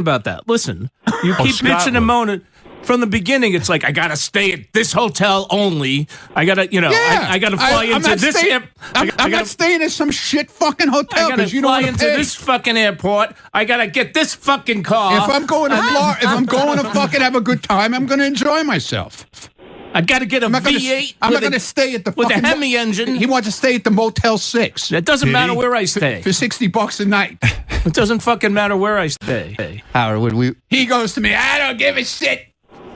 about that. Listen, you keep bitching and moaning. From the beginning, it's like, I got to stay at this hotel only. I got to, I got to fly into this airport. I'm not staying at some shit fucking hotel because you don't fly want into this fucking airport. I got to get this fucking car. If I'm going to Florida, if I'm going to fucking have a good time, I'm going to enjoy myself. I got to get a V8. I'm not going to stay at the with fucking a Hemi engine. He wants to stay at the Motel 6. It doesn't matter where I stay. For $60 a night. It doesn't fucking matter where I stay. Howard, He goes to me, I don't give a shit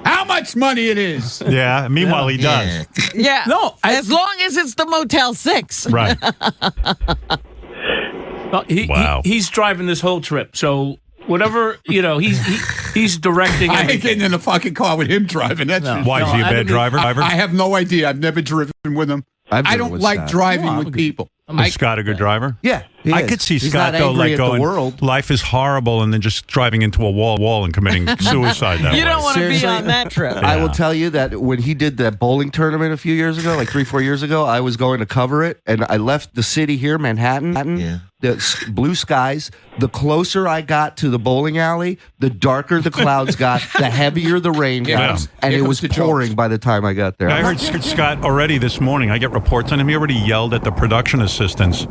how much money it is. Yeah, meanwhile he does. Yeah. No, as long as it's the Motel 6. Right. He's driving this whole trip, so whatever, he's directing. I ain't getting in the fucking car with him driving. That's Why, is he a bad driver? I have no idea. I've never driven with him. I don't like driving with people. Is Scott a good driver? Yeah, I could see Scott though, like going, life is horrible, and then just driving into a wall and committing suicide that way. You don't want to be on that trip. Yeah. I will tell you that when he did that bowling tournament a few years ago, like 3-4 years ago, I was going to cover it, and I left the city here, Manhattan, the blue skies. The closer I got to the bowling alley, the darker the clouds got, the heavier the rain got, and it was pouring by the time I got there. I heard Scott already this morning. I get reports on him. He already yelled at the production assistants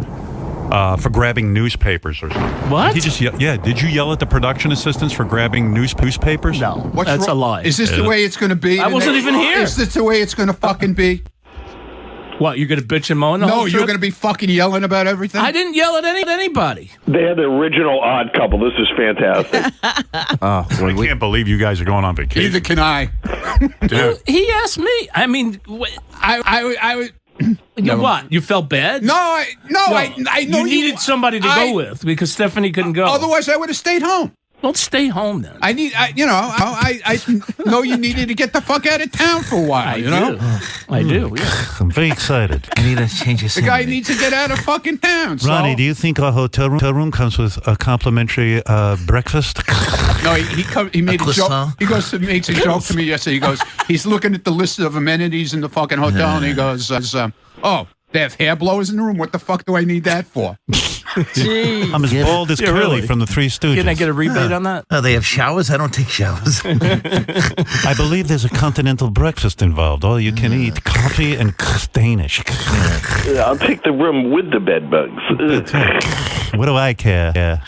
for grabbing newspapers or something. What? He just did you yell at the production assistants for grabbing newspapers? No, that's a lie. Is this the way it's going to be? I wasn't even here. Is this the way it's going to fucking be? What, you're going to bitch and moan the whole trip? No, you're going to be fucking yelling about everything? I didn't yell at anybody. They had the original Odd Couple. This is fantastic. I can't believe you guys are going on vacation. Neither can I. Dude. He asked me. I mean, I what? You felt bad? No, I know you needed somebody to go with because Stephanie couldn't go. Otherwise, I would have stayed home. Well, stay home then. I know you needed to get the fuck out of town for a while. I do. Yeah. I'm very excited. I need to change your The guy needs to get out of fucking town. Ronnie, do you think our hotel room comes with a complimentary breakfast? No, he made a joke. He makes a joke to me yesterday. He goes, he's looking at the list of amenities in the fucking hotel, and he goes, oh, they have hair blowers in the room. What the fuck do I need that for? Jeez. I'm as bald as Curly from the Three Stooges. Can I get a rebate on that? Oh, they have showers? I don't take showers. I believe there's a continental breakfast involved. All you can eat coffee and Danish. I'll take the room with the bed bugs. What do I care? Yeah.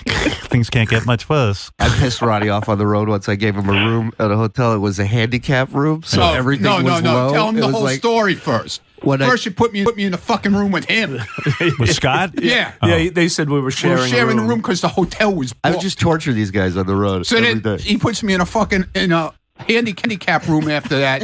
Things can't get much worse. I pissed Ronnie off on the road once. I gave him a room at a hotel. It was a handicap room, so everything was low. Tell him the whole story first. First, you put me in the fucking room with him. With Scott? Yeah. Yeah, they said we were sharing. We were sharing the room because the hotel was booked. I would just torture these guys on the road. So then he puts me in a handicap room after that,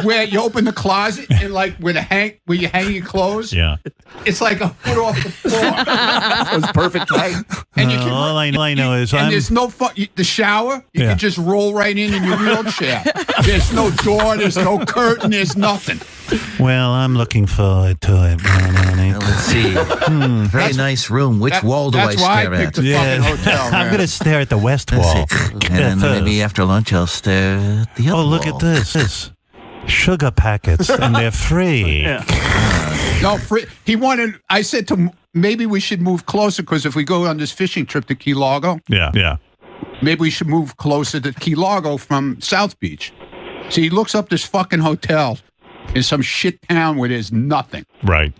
where you open the closet and like where you hang your clothes. Yeah. It's like a foot off the floor. It was perfect height. And you can, all I know is there's no the shower. You can just roll right in your wheelchair. There's no door. There's no curtain. There's nothing. Well, I'm looking forward to it, man. Let's see. Very nice room. Which wall do I That's why stare I picked at? the fucking hotel. I'm going to stare at the west wall. And then maybe after lunch I'll stare at the other Oh, look wall. at this. Sugar packets, and they're free. No, he wanted. I said to him, maybe we should move closer because if we go on this fishing trip to Key Largo, Yeah. maybe we should move closer to Key Largo from South Beach. So he looks up this fucking hotel in some shit town where there's nothing. Right.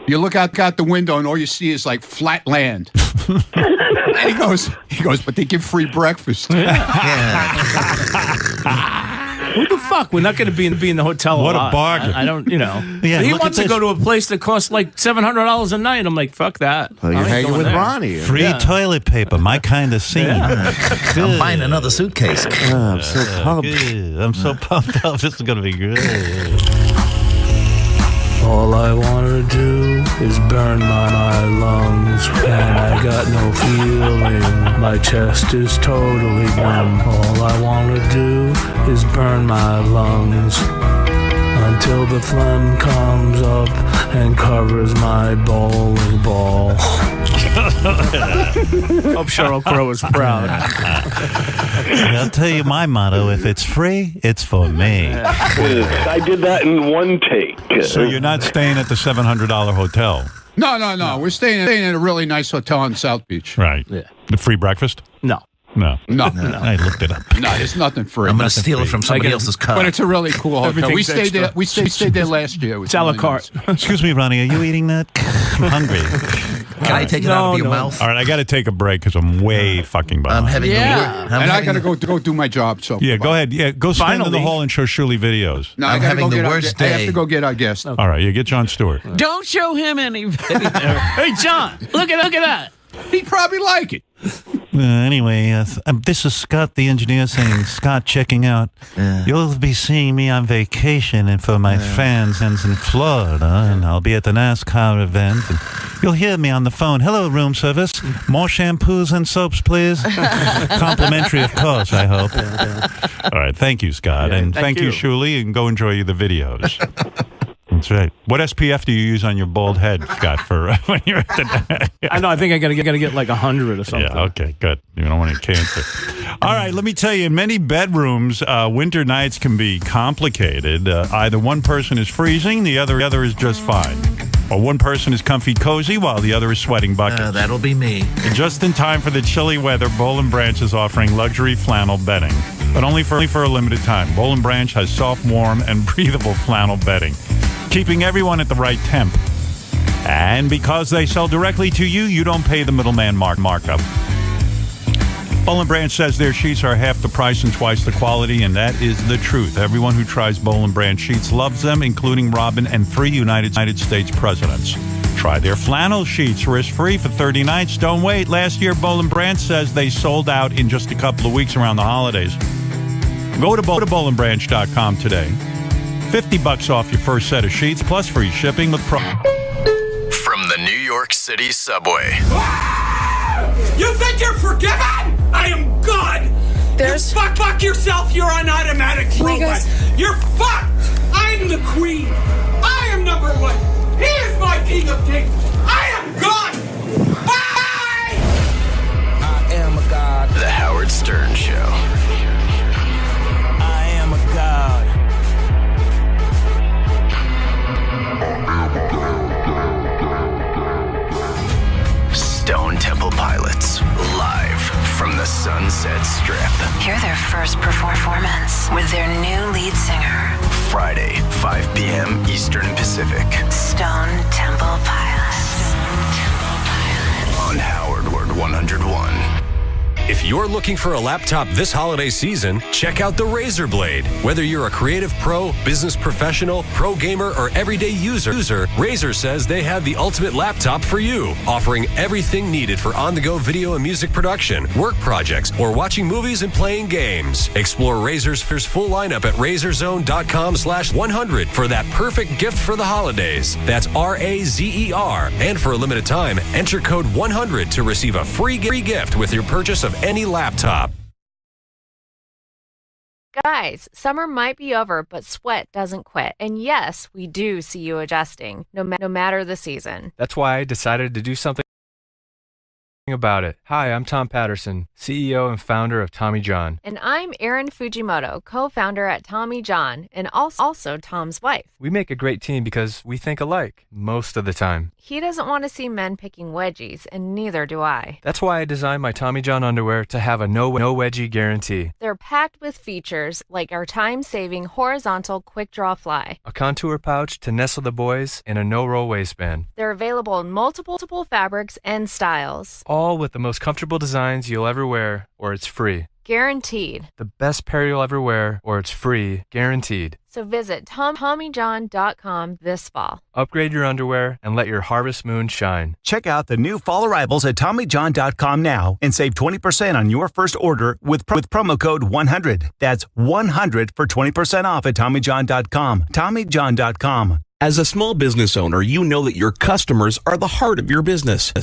You look out the window and all you see is like flat land. And he goes, but they give free breakfast. What the fuck? We're not going to be in the hotel. What a lot. bargain. I don't, Yeah, he look wants at to go to a place that costs like $700 a night. I'm like, fuck that. Well, you're hanging with Ronnie. Free toilet paper, my kind of scene. I'm buying another suitcase. I'm so pumped. Good. I'm so pumped up. This is going to be good. All I want to do is burn my lungs, and I got no feeling. My chest is totally numb. All I want to do is burn my lungs until the phlegm comes up and covers my bowling ball. Hope Sheryl Crow is proud. I'll tell you my motto. If it's free, it's for me. I did that in one take. So you're not staying at the $700 hotel? No. We're staying in a really nice hotel in South Beach. Right. Yeah. The free breakfast? No. No. No. I looked it up. No, there's nothing free. I'm going to steal it from somebody else's car. But it's a really cool hotel. We Everything's stayed there. extra. We stayed there last year. It was It's a la really carte. nice. Excuse me, Ronnie, are you eating that? I'm hungry. Can I take it out of your mouth? All right, I got to take a break because I'm way fucking I'm behind. having Yeah. the I'm And I having got to go do my job. So Yeah, go ahead. Yeah, go stand in the Finally. hall and show Shuli videos. No, I'm I gotta having go the get our worst gu- I have day. to go get our guest. All right, you get Jon Stewart. Don't show him any video. Hey, John, look at that. He'd probably like it. Anyway, this is Scott, the engineer, saying, Scott checking out. You'll be seeing me on vacation and for my fans in Florida, and I'll be at the NASCAR event. And you'll hear me on the phone. Hello, room service. More shampoos and soaps, please. Complimentary, of course, I hope. All right, thank you, Scott. Yeah, and thank thank you, you. Shuli, and go enjoy the videos. That's right. What SPF do you use on your bald head, Scott, for when you're at the... I know. I think I gotta get like 100 or something. Yeah, okay, good. You don't want any cancer. All right, let me tell you, in many bedrooms, winter nights can be complicated. Either one person is freezing, the other is just fine. Or one person is comfy cozy while the other is sweating buckets. That'll be me. And just in time for the chilly weather, Boll & Branch is offering luxury flannel bedding. But only for a limited time. Boll & Branch has soft, warm, and breathable flannel bedding, keeping everyone at the right temp. And because they sell directly to you, you don't pay the middleman markup. Boll & Branch says their sheets are half the price and twice the quality, and that is the truth. Everyone who tries Boll & Branch sheets loves them, including Robin and 3 United States presidents. Try their flannel sheets risk-free for 30 nights. Don't wait. Last year, Boll & Branch says they sold out in just a couple of weeks around the holidays. Go to bollandbranch.com today. $50 off your first set of sheets, plus free shipping with From the New York City subway. You think you're forgiven? I am good. There's- You fuck yourself. You're an automatic robot. guys- You're fucked. I'm the queen. I am number one. He is my king of kings. I am God. Bye. I am a god. The Howard Stern Show. I am a god. Stone Temple Pilots, live from the Sunset Strip. Hear their first performance with their new lead singer, Friday, 5 p.m. Eastern Pacific. Stone Temple Pilots. On Howard Word 101. If you're looking for a laptop this holiday season, check out the Razer Blade. Whether you're a creative pro, business professional, pro gamer, or everyday user, Razer says they have the ultimate laptop for you, offering everything needed for on-the-go video and music production, work projects, or watching movies and playing games. Explore Razer's full lineup at razerzone.com/100 for that perfect gift for the holidays. That's RAZER. And for a limited time, enter code 100 to receive a free gift with your purchase of any laptop. Guys, summer might be over, but sweat doesn't quit. And yes, we do see you adjusting, no matter the season. That's why I decided to do something about it. Hi, I'm Tom Patterson, CEO and founder of Tommy John. And I'm Erin Fujimoto, co-founder at Tommy John, and also Tom's wife. We make a great team because we think alike most of the time. He doesn't want to see men picking wedgies, and neither do I. That's why I designed my Tommy John underwear to have a no wedgie guarantee. They're packed with features like our time-saving horizontal quick draw fly, a contour pouch to nestle the boys, and a no-roll waistband. They're available in multiple fabrics and styles. All with the most comfortable designs you'll ever wear, or it's free. Guaranteed. The best pair you'll ever wear, or it's free. Guaranteed. So visit TommyJohn.com this fall. Upgrade your underwear and let your harvest moon shine. Check out the new fall arrivals at TommyJohn.com now and save 20% on your first order with promo code 100. That's 100 for 20% off at TommyJohn.com. TommyJohn.com. As a small business owner, you know that your customers are the heart of your business.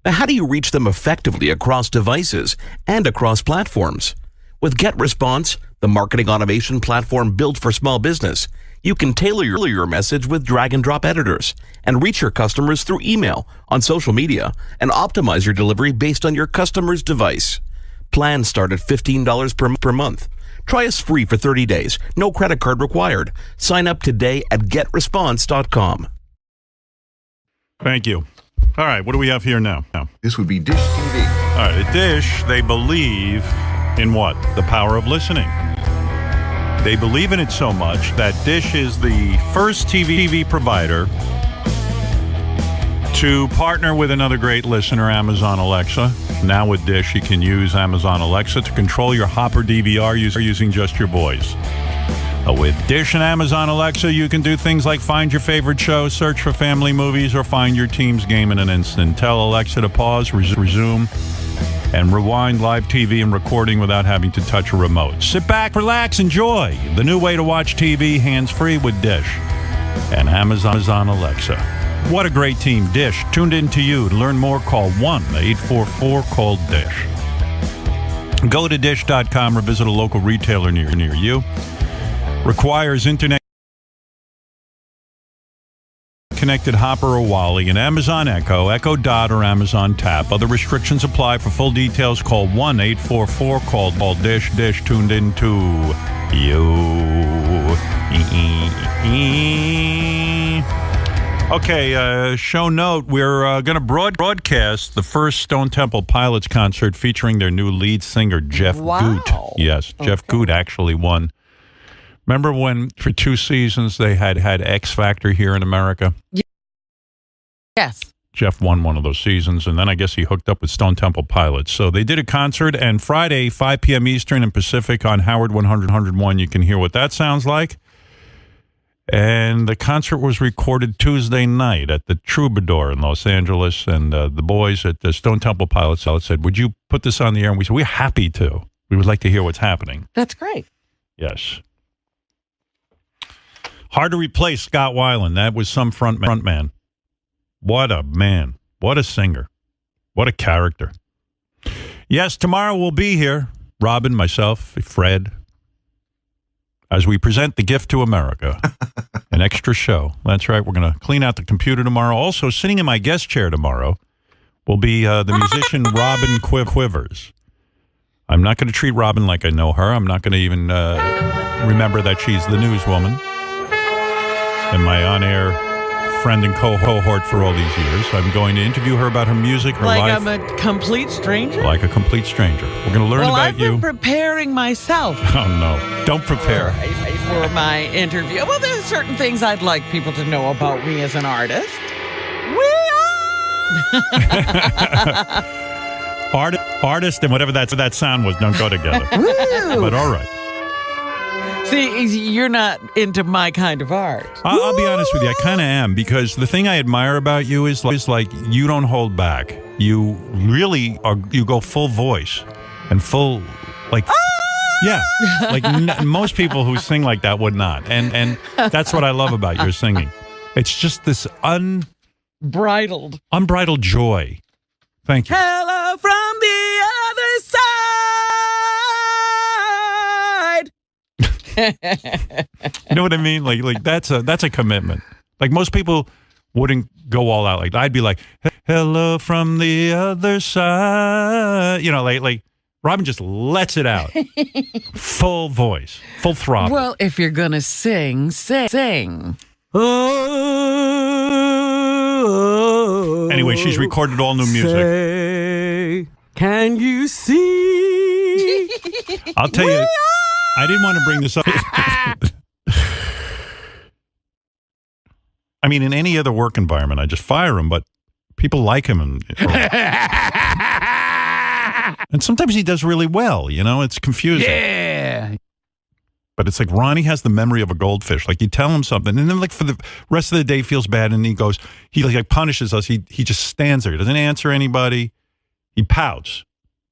But how do you reach them effectively across devices and across platforms? With GetResponse, the marketing automation platform built for small business, you can tailor your message with drag and drop editors and reach your customers through email, on social media, and optimize your delivery based on your customer's device. Plans start at $15 per month. Try us free for 30 days. No credit card required. Sign up today at GetResponse.com. Thank you. All right, what do we have here now? This would be Dish TV. All right, at Dish, they believe in what? The power of listening. They believe in it so much that Dish is the first TV provider to partner with another great listener, Amazon Alexa. Now with Dish, you can use Amazon Alexa to control your Hopper DVR using just your voice. With Dish and Amazon Alexa, you can do things like find your favorite show, search for family movies, or find your team's game in an instant. Tell Alexa to pause, resume, and rewind live TV and recording without having to touch a remote. Sit back, relax, enjoy the new way to watch TV hands-free with Dish and Amazon Alexa. What a great team. Dish tuned in to you. To learn more, call 1-844-CALL-DISH. Go to dish.com or visit a local retailer near you. Requires internet connected Hopper or Wally, and Amazon Echo, Echo Dot, or Amazon Tap. Other restrictions apply. For full details, call 1-844-CALL-DISH. Dish tuned in to you. Okay, show note, we're going to broadcast the first Stone Temple Pilots concert featuring their new lead singer, Jeff Goot. Yes, Jeff Goot actually won. Remember when, for 2 seasons, they had X Factor here in America? Yes. Jeff won one of those seasons, and then I guess he hooked up with Stone Temple Pilots. So they did a concert, and Friday, 5 p.m. Eastern and Pacific on Howard 100-101, you can hear what that sounds like. And the concert was recorded Tuesday night at the Troubadour in Los Angeles, and the boys at the Stone Temple Pilots said, would you put this on the air? And we said, we're happy to. We would like to hear what's happening. That's great. Yes. Hard to replace Scott Weiland. That was some front man. What a man. What a singer. What a character. Yes, tomorrow we'll be here. Robin, myself, Fred, as we present The Gift to America. An extra show. That's right. We're going to clean out the computer tomorrow. Also, sitting in my guest chair tomorrow will be the musician Robin Quivers. I'm not going to treat Robin like I know her. I'm not going to even remember that she's the newswoman and my on-air friend and cohort for all these years. I'm going to interview her about her music, her life. Like I'm a complete stranger? Like a complete stranger. We're going to learn about you. Well, I've been preparing myself. Oh, no. Don't prepare. For my interview. Well, there's certain things I'd like people to know about me as an artist. Artist and whatever that sound was don't go together. But all right. See, you're not into my kind of art. I'll be honest with you. I kind of am, because the thing I admire about you is like you don't hold back. You really are. You go full voice and full like. Yeah, like most people who sing like that would not, and that's what I love about your singing. It's just this unbridled joy. Thank you. Hello from the other side. You know what I mean? Like that's a commitment. Like most people wouldn't go all out. Like I'd be like, hello from the other side. You know, like. Robin just lets it out. Full voice. Full throttle. Well, if you're going to sing. Anyway, she's recorded all new music. Say, can you see? I'll tell you, I didn't want to bring this up. I mean, in any other work environment, I just fire him, but people like him. And sometimes he does really well, you know? It's confusing. Yeah. But it's like Ronnie has the memory of a goldfish. Like you tell him something, and then like for the rest of the day he feels bad, and he like punishes us. He just stands there. He doesn't answer anybody. He pouts.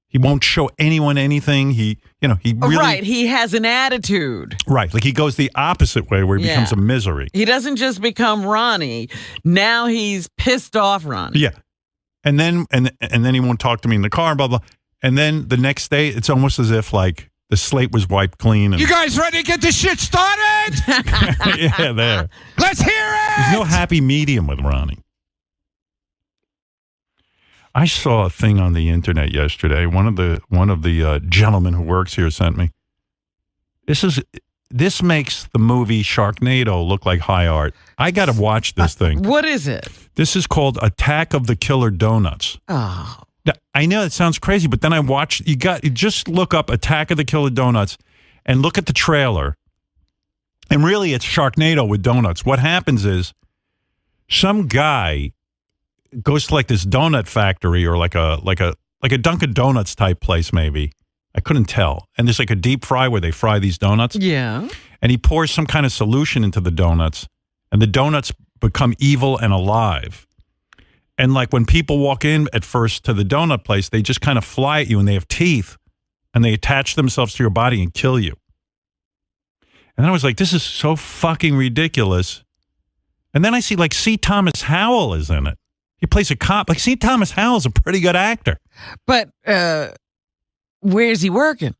He won't show anyone anything. He really... Right, he has an attitude. Right, like he goes the opposite way where he becomes a misery. He doesn't just become Ronnie. Now he's pissed off Ronnie. Yeah. And then he won't talk to me in the car, blah, blah. And then the next day, it's almost as if like the slate was wiped clean. And you guys ready to get this shit started? Yeah, there. Let's hear it. There's no happy medium with Ronnie. I saw a thing on the internet yesterday. One of the gentlemen who works here sent me. This is this makes the movie Sharknado look like high art. I got to watch this thing. What is it? This is called Attack of the Killer Donuts. Oh. Now, I know it sounds crazy, but then I watched. You just look up Attack of the Killer Donuts and look at the trailer. And really, it's Sharknado with donuts. What happens is some guy goes to like this donut factory or like a Dunkin' Donuts type place, maybe. I couldn't tell. And there's like a deep fry where they fry these donuts. Yeah. And he pours some kind of solution into the donuts, and the donuts become evil and alive. And like when people walk in at first to the donut place, they just kind of fly at you, and they have teeth, and they attach themselves to your body and kill you. And then I was like, this is so fucking ridiculous. And then I see like C. Thomas Howell is in it. He plays a cop. Like C. Thomas Howell's a pretty good actor. But where's he working?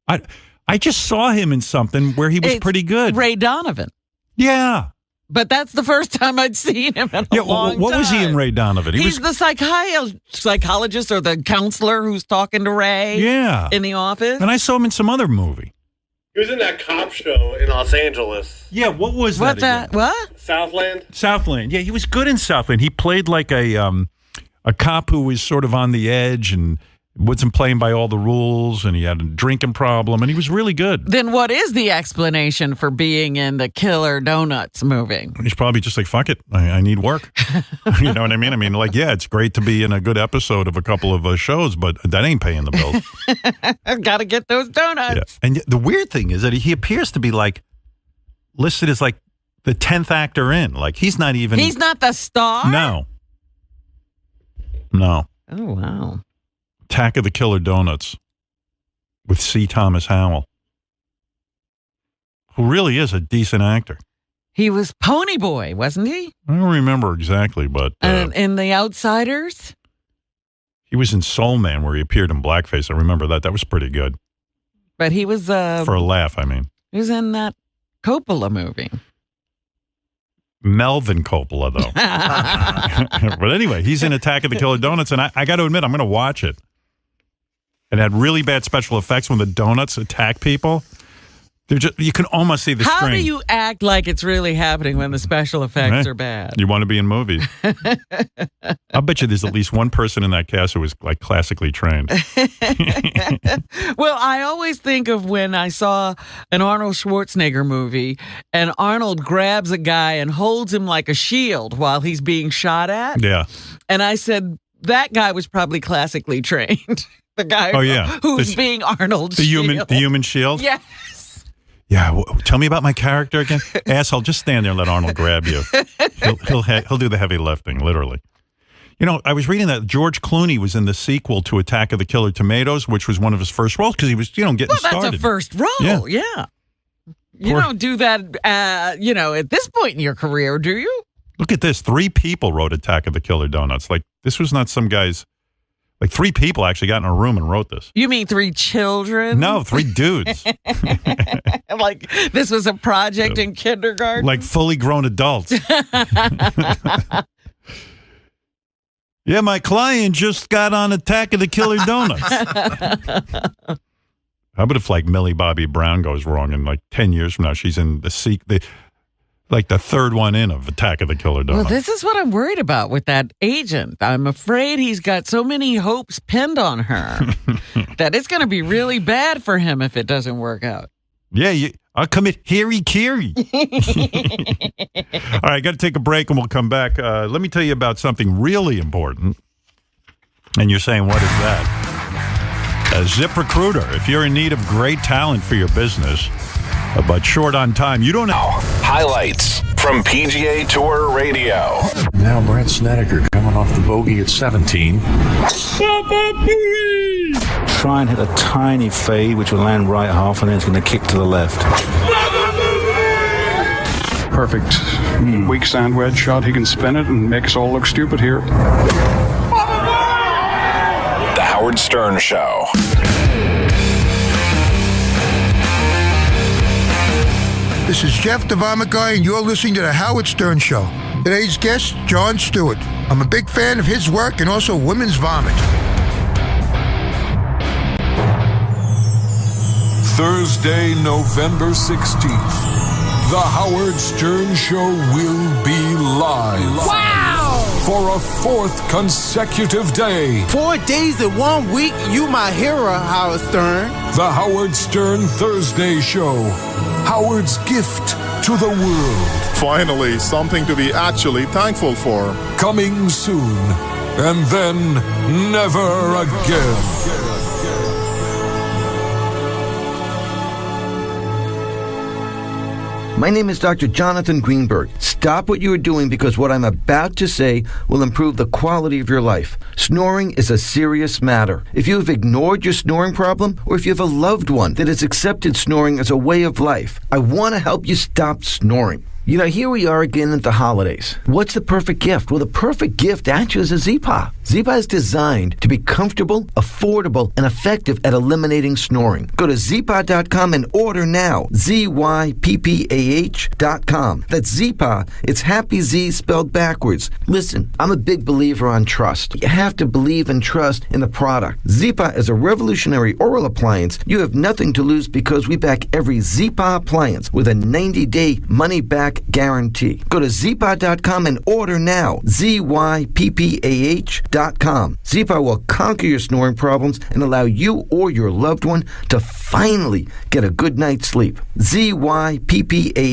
I just saw him in something where he was pretty good. Ray Donovan. Yeah. But that's the first time I'd seen him in a long what time. was he in Ray Donovan? He's the psychologist or the counselor who's talking to Ray in the office. And I saw him in some other movie. He was in that cop show in Los Angeles. Yeah, what was that again? What? Southland. Yeah, he was good in Southland. He played like a cop who was sort of on the edge and wasn't playing by all the rules, and he had a drinking problem, and he was really good. Then what is the explanation for being in the Killer Donuts movie? He's probably just like, fuck it, I need work. You know what I mean? I mean, like, yeah, it's great to be in a good episode of a couple of shows, but that ain't paying the bills. I've got to get those donuts. Yeah. And the weird thing is that he appears to be like listed as like the 10th actor in. Like he's not even. He's not the star? No. Oh, wow. Attack of the Killer Donuts with C. Thomas Howell, who really is a decent actor. He was Pony Boy, wasn't he? I don't remember exactly, but... in The Outsiders? He was in Soul Man, where he appeared in blackface. I remember that. That was pretty good. But he was... for a laugh, I mean. He was in that Coppola movie. Melvin Coppola, though. But anyway, he's in Attack of the Killer Donuts, and I got to admit, I'm going to watch it. It had really bad special effects when the donuts attack people. They're just, you can almost see the How string. do you act like it's really happening when the special effects are bad? You want to be in movies. I'll bet you there's at least one person in that cast who was like classically trained. Well, I always think of when I saw an Arnold Schwarzenegger movie and Arnold grabs a guy and holds him like a shield while he's being shot at. Yeah. And I said, that guy was probably classically trained. The guy who's being Arnold's shield. The human shield? Yes. Yeah, tell me about my character again. Asshole, just stand there and let Arnold grab you. He'll do the heavy lifting, literally. You know, I was reading that George Clooney was in the sequel to Attack of the Killer Tomatoes, which was one of his first roles because he was, getting started. That's a first role, yeah. You don't do that, at this point in your career, do you? Look at this. 3 people wrote Attack of the Killer Donuts. Like, this was not some guy's... Like 3 people actually got in a room and wrote this. You mean 3 children? No, 3 dudes. Like this was a project in kindergarten? Like fully grown adults. Yeah, my client just got on Attack of the Killer Donuts. How about if like Millie Bobby Brown goes wrong and like 10 years from now she's in like the 3rd one in of Attack of the Killer Donuts. Well, this is what I'm worried about with that agent. I'm afraid he's got so many hopes pinned on her that it's going to be really bad for him if it doesn't work out. Yeah, I'll commit hiri-kiri. All right, got to take a break and we'll come back. Let me tell you about something really important. And you're saying, what is that? ZipRecruiter. If you're in need of great talent for your business, but short on time, you don't know. Highlights from PGA Tour Radio. Now Brent Snedeker coming off the bogey at 17. Try and hit a tiny fade, which will land right half, and then it's going to kick to the left. Perfect weak sand wedge shot. He can spin it and make us all look stupid here. The Howard Stern Show. This is Jeff the Vomit Guy, and you're listening to The Howard Stern Show. Today's guest, Jon Stewart. I'm a big fan of his work and also women's vomit. Thursday, November 16th. The Howard Stern Show will be live. Wow! For a fourth consecutive day. 4 days in 1 week, you my hero, Howard Stern. The Howard Stern Thursday Show. Howard's gift to the world. Finally, something to be actually thankful for. Coming soon. And then never again. My name is Dr. Jonathan Greenberg. Stop what you are doing because what I'm about to say will improve the quality of your life. Snoring is a serious matter. If you have ignored your snoring problem, or if you have a loved one that has accepted snoring as a way of life, I want to help you stop snoring. You know, here we are again at the holidays. What's the perfect gift? Well, the perfect gift actually is a Z-Paw. Z-Paw is designed to be comfortable, affordable, and effective at eliminating snoring. Go to ZPAH.com and order now. ZYPPAH.com. That's Z-Paw. It's Happy Z spelled backwards. Listen, I'm a big believer on trust. You have to believe and trust in the product. Z-Paw is a revolutionary oral appliance. You have nothing to lose because we back every Z-Paw appliance with a 90-day money-back guarantee. Go to ZPAH.com and order now. ZYPPAH.com. Z-Paw will conquer your snoring problems and allow you or your loved one to finally get a good night's sleep. ZYPPAH.com.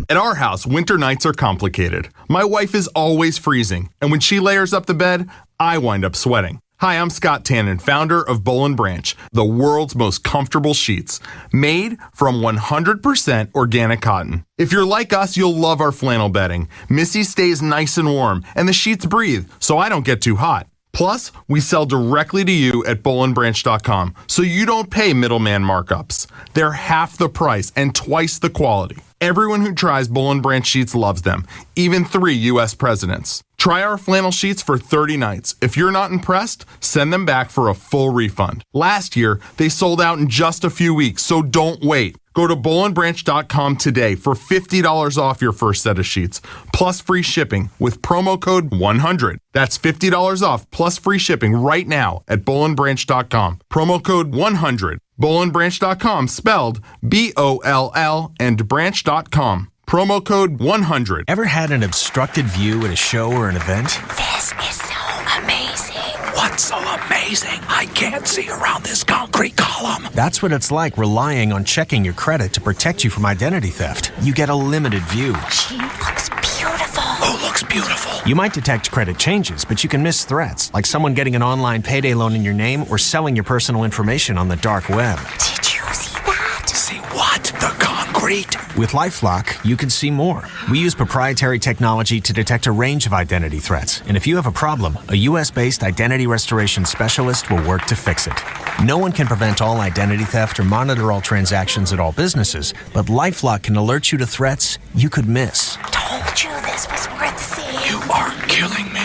At our house, winter nights are complicated. My wife is always freezing, and when she layers up the bed, I wind up sweating. Hi, I'm Scott Tannen, founder of Boll & Branch, the world's most comfortable sheets, made from 100% organic cotton. If you're like us, you'll love our flannel bedding. Missy stays nice and warm, and the sheets breathe, so I don't get too hot. Plus, we sell directly to you at bollandbranch.com, so you don't pay middleman markups. They're half the price and twice the quality. Everyone who tries Boll & Branch sheets loves them, even 3 U.S. presidents. Try our flannel sheets for 30 nights. If you're not impressed, send them back for a full refund. Last year, they sold out in just a few weeks, so don't wait. Go to bollandbranch.com today for $50 off your first set of sheets, plus free shipping with promo code 100. That's $50 off plus free shipping right now at bollandbranch.com. Promo code 100. bollandbranch.com, spelled B-O-L-L and branch.com. Promo code 100. Ever had an obstructed view at a show or an event? This is so amazing. What's so amazing? I can't see around this concrete column. That's what it's like relying on checking your credit to protect you from identity theft. You get a limited view. She looks beautiful. Who looks beautiful? You might detect credit changes, but you can miss threats, like someone getting an online payday loan in your name or selling your personal information on the dark web. Did you see that? See what? The concrete? With LifeLock, you can see more. We use proprietary technology to detect a range of identity threats. And if you have a problem, a U.S.-based identity restoration specialist will work to fix it. No one can prevent all identity theft or monitor all transactions at all businesses, but LifeLock can alert you to threats you could miss. Told you this was worth seeing. You are killing me.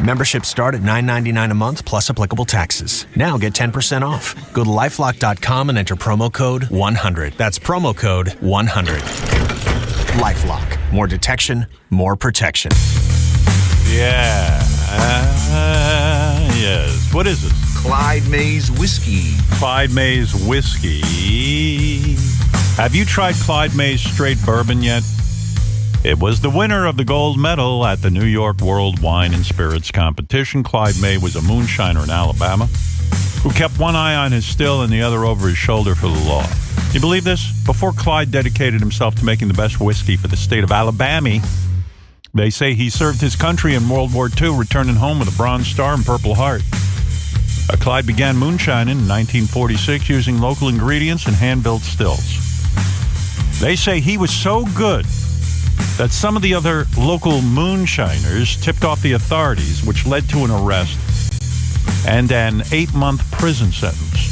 Memberships start at $9.99 a month plus applicable taxes. Now get 10% off. Go to LifeLock.com and enter promo code 100. That's promo code 100. LifeLock. More detection, more protection. Yeah. Yes. What is this? Clyde Mays Whiskey. Clyde Mays Whiskey. Have you tried Clyde Mays Straight Bourbon yet? It was the winner of the gold medal at the New York World Wine and Spirits Competition. Clyde May was a moonshiner in Alabama who kept one eye on his still and the other over his shoulder for the law. You believe this? Before Clyde dedicated himself to making the best whiskey for the state of Alabama, they say he served his country in World War II, returning home with a Bronze Star and Purple Heart. Clyde began moonshining in 1946 using local ingredients and hand-built stills. They say he was so good that some of the other local moonshiners tipped off the authorities, which led to an arrest and an 8-month prison sentence.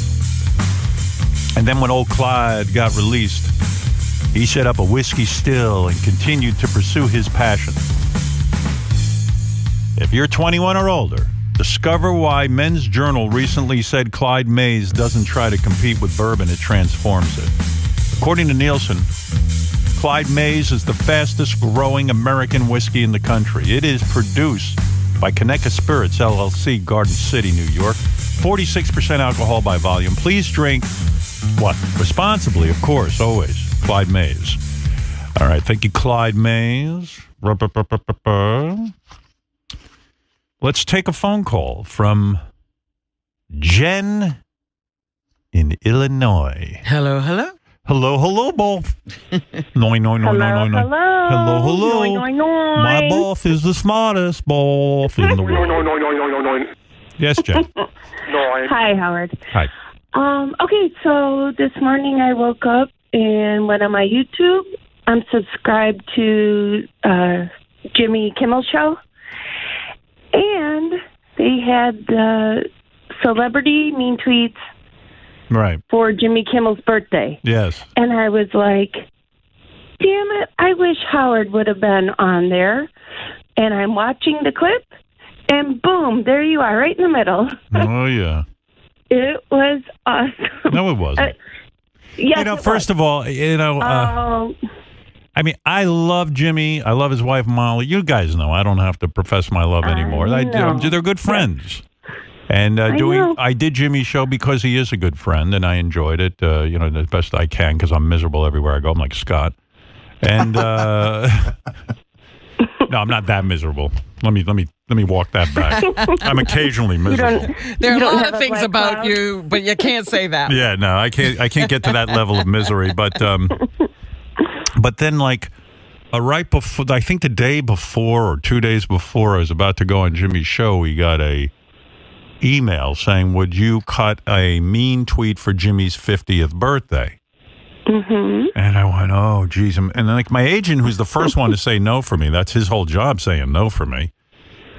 And then when old Clyde got released, he set up a whiskey still and continued to pursue his passion. If you're 21 or older, discover why Men's Journal recently said Clyde Mays doesn't try to compete with bourbon, it transforms it. According to Nielsen, Clyde Mays is the fastest growing American whiskey in the country. It is produced by Conecuh Spirits, LLC, Garden City, New York. 46% alcohol by volume. Please drink What? Responsibly, of course, always. Clyde Mays. All right. Thank you, Clyde Mays. Let's take a phone call from Jen in Illinois. Hello, hello. Hello, both. No. Hello. My boss is the smartest boss in the world. Yes, Jen. Hi, Howard. Hi. Okay, so this morning I woke up and went on my YouTube. I'm subscribed to Jimmy Kimmel Show. And they had the celebrity mean tweets for Jimmy Kimmel's birthday. Yes. And I was like, damn it, I wish Howard would have been on there. And I'm watching the clip, and boom, there you are, right in the middle. Oh, yeah. It was awesome. No, it wasn't. Yes, first of all, I mean, I love Jimmy. I love his wife, Molly. You guys know I don't have to profess my love anymore. They're good friends. And I did Jimmy's show because he is a good friend, and I enjoyed it, the best I can because I'm miserable everywhere I go. I'm like Scott. And no, I'm not that miserable. Let me walk that back. I'm occasionally miserable. There are a lot of things about you, but you can't say that. Yeah, no, I can't get to that level of misery, but then, right before, I think the day before or 2 days before I was about to go on Jimmy's show, we got a email saying, would you cut a mean tweet for Jimmy's 50th birthday? Mm-hmm. And I went, oh, geez. And then, my agent, who's the first one to say no for me, that's his whole job, saying no for me.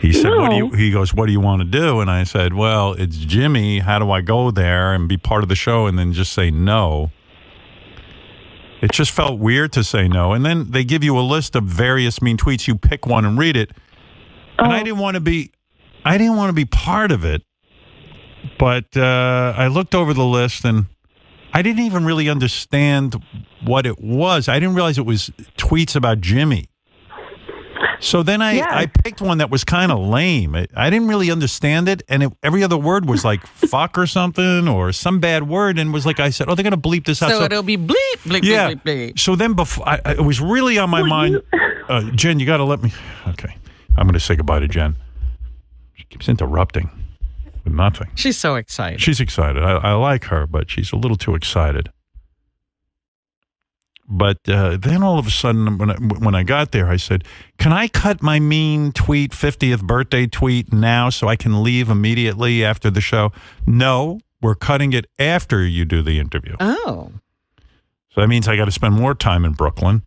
He said, he goes, what do you want to do? And I said, well, it's Jimmy. How do I go there and be part of the show and then just say no? It just felt weird to say no. And then they give you a list of various mean tweets. You pick one and read it. And I didn't want to be part of it. But I looked over the list and I didn't even really understand what it was. I didn't realize it was tweets about Jimmy. So then I picked one that was kind of lame. I didn't really understand it. And every other word was like fuck or something or some bad word. And was like, I said, they're going to bleep this out. So it'll be bleep, bleep, bleep, bleep. So then it was really on my mind. Jen, you got to let me. Okay. I'm going to say goodbye to Jen. She keeps interrupting with nothing. She's so excited. She's excited. I like her, but she's a little too excited. But then all of a sudden, when I got there, I said, can I cut my mean tweet, 50th birthday tweet now so I can leave immediately after the show? No, we're cutting it after you do the interview. Oh. So that means I got to spend more time in Brooklyn.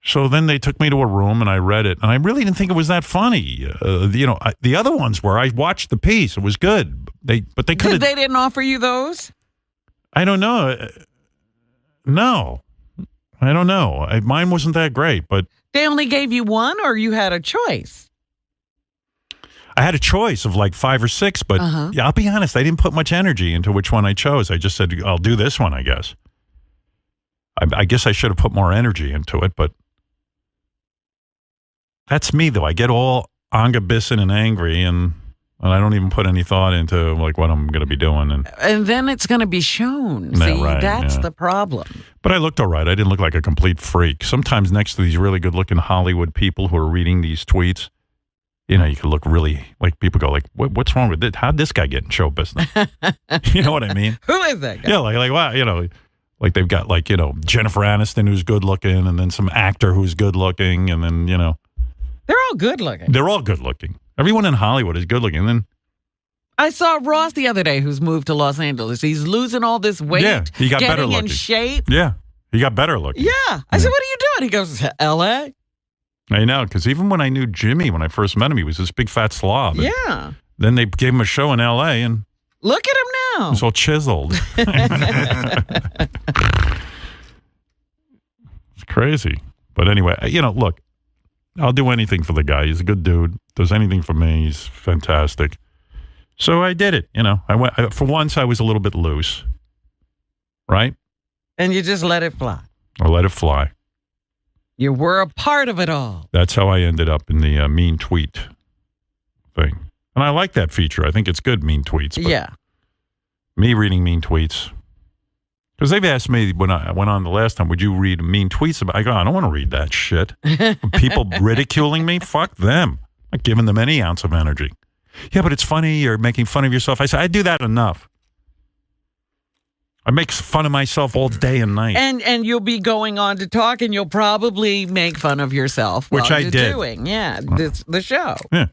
So then they took me to a room and I read it. And I really didn't think it was that funny. The other ones were, I watched the piece. It was good. They could. They didn't offer you those? I don't know. No, I don't know. Mine wasn't that great, but they only gave you one, or you had a choice? I had a choice of like 5 or 6, but yeah, I'll be honest, I didn't put much energy into which one I chose. I just said, I'll do this one, I guess. I guess I should have put more energy into it, but that's me, though. I get all angabissant and angry, and I don't even put any thought into like what I'm going to be doing. And then it's going to be shown. See, that's the problem. But I looked all right. I didn't look like a complete freak. Sometimes next to these really good-looking Hollywood people who are reading these tweets, you could look really, like people go like, what's wrong with it? How'd this guy get in show business? You know what I mean? Who is that guy? Yeah, like wow, like they've got like, Jennifer Aniston who's good-looking, and then some actor who's good-looking, and then, They're all good-looking. They're all good-looking. Everyone in Hollywood is good looking. And then I saw Ross the other day, who's moved to Los Angeles. He's losing all this weight. Yeah, he got better looking. Getting in shape. Yeah, he got better looking. Yeah. I said, what are you doing? He goes, L.A. I know, because even when I knew Jimmy, when I first met him, he was this big fat slob. And yeah. Then they gave him a show in L.A. and look at him now. He's all chiseled. It's crazy. But anyway, look. I'll do anything for the guy. He's a good dude. Does anything for me. He's fantastic. So I did it. I went. For once, I was a little bit loose. Right? And you just let it fly. I let it fly. You were a part of it all. That's how I ended up in the mean tweet thing. And I like that feature. I think it's good, mean tweets. But, yeah. Me reading mean tweets. Because they've asked me when I went on the last time, would you read mean tweets about? I go, I don't want to read that shit. People ridiculing me, fuck them. I'm not giving them any ounce of energy. Yeah, but it's funny. You're making fun of yourself. I say, I do that enough. I make fun of myself all day and night. And you'll be going on to talk, and you'll probably make fun of yourself. Which I did. The show. Yeah.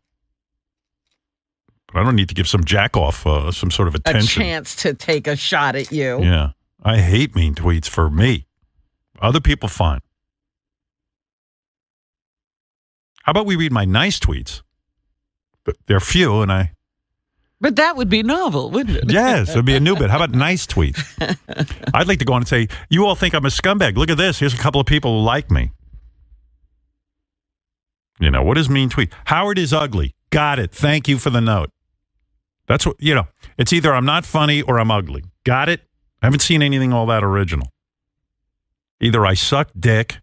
But I don't need to give some jack-off some sort of attention. A chance to take a shot at you. Yeah. I hate mean tweets for me. Other people, fine. How about we read my nice tweets? They're few, and I... But that would be novel, wouldn't it? Yes, it would be a new bit. How about nice tweets? I'd like to go on and say, you all think I'm a scumbag. Look at this. Here's a couple of people who like me. You know, what is mean tweet? Howard is ugly. Got it. Thank you for the note. That's what, you know, it's either I'm not funny or I'm ugly. Got it? I haven't seen anything all that original. Either I suck dick.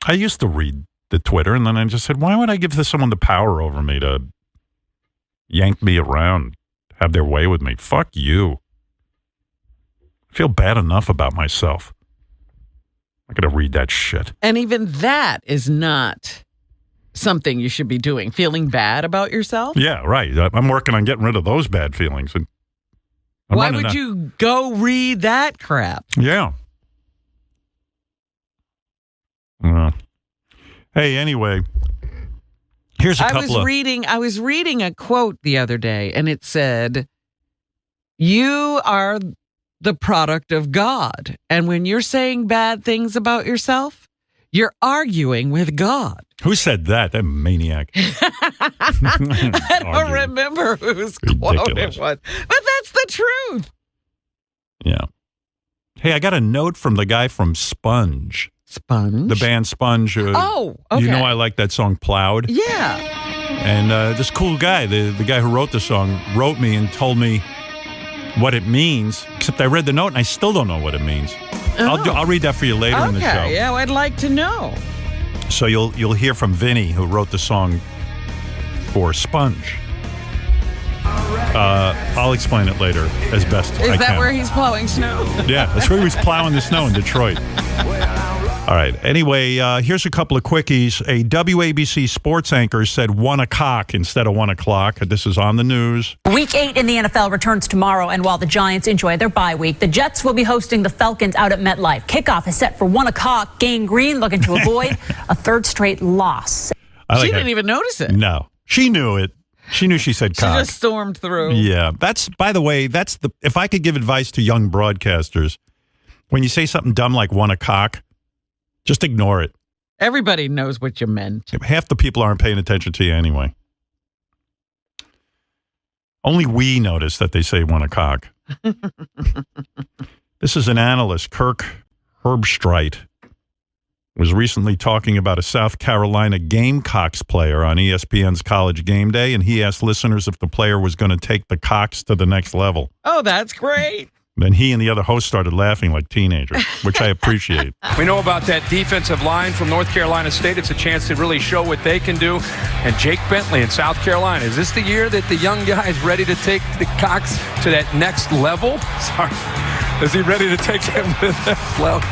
I used to read the Twitter, and then I just said, why would I give someone the power over me to yank me around, have their way with me? Fuck you. I feel bad enough about myself. I got to read that shit. And even that is not something you should be doing, feeling bad about yourself. Yeah, right. I'm working on getting rid of those bad feelings. And why would you go read that crap? Yeah. Hey, anyway, here's a couple I was reading a quote the other day, and it said, you are the product of God. And when you're saying bad things about yourself, you're arguing with God. Who said that? That maniac. I don't remember whose quote it was. But that's the truth. Yeah. Hey, I got a note from the guy from Sponge. Sponge? The band Sponge. Okay. You know I like that song, Plowed? Yeah. And this cool guy, the guy who wrote the song, wrote me and told me what it means, except I read the note and I still don't know what it means. I'll read that for you later in the show. Yeah, I'd like to know. So you'll hear from Vinny, who wrote the song for Sponge. I'll explain it later as best I can. Is that where he's plowing snow? Yeah, that's where he was plowing the snow in Detroit. All right. Anyway, here's a couple of quickies. A WABC sports anchor said 1 o'clock instead of 1 o'clock. This is on the news. Week 8 in the NFL returns tomorrow, and while the Giants enjoy their bye week, the Jets will be hosting the Falcons out at MetLife. Kickoff is set for 1 o'clock. Gang Green looking to avoid a third straight loss. She didn't even notice it. No. She knew it. She knew she said cock. She just stormed through. Yeah. By the way, if I could give advice to young broadcasters, when you say something dumb like 1 o'clock, just ignore it. Everybody knows what you meant. Half the people aren't paying attention to you anyway. Only we notice that they say 1 o'clock. This is an analyst, Kirk Herbstreit, was recently talking about a South Carolina Gamecocks player on ESPN's College Game Day, and he asked listeners if the player was going to take the Cocks to the next level. Oh, that's great. Then he and the other host started laughing like teenagers, which I appreciate. We know about that defensive line from North Carolina State. It's a chance to really show what they can do. And Jake Bentley in South Carolina. Is this the year that the young guy is ready to take the Cocks to that next level? Sorry. Is he ready to take them to the next level?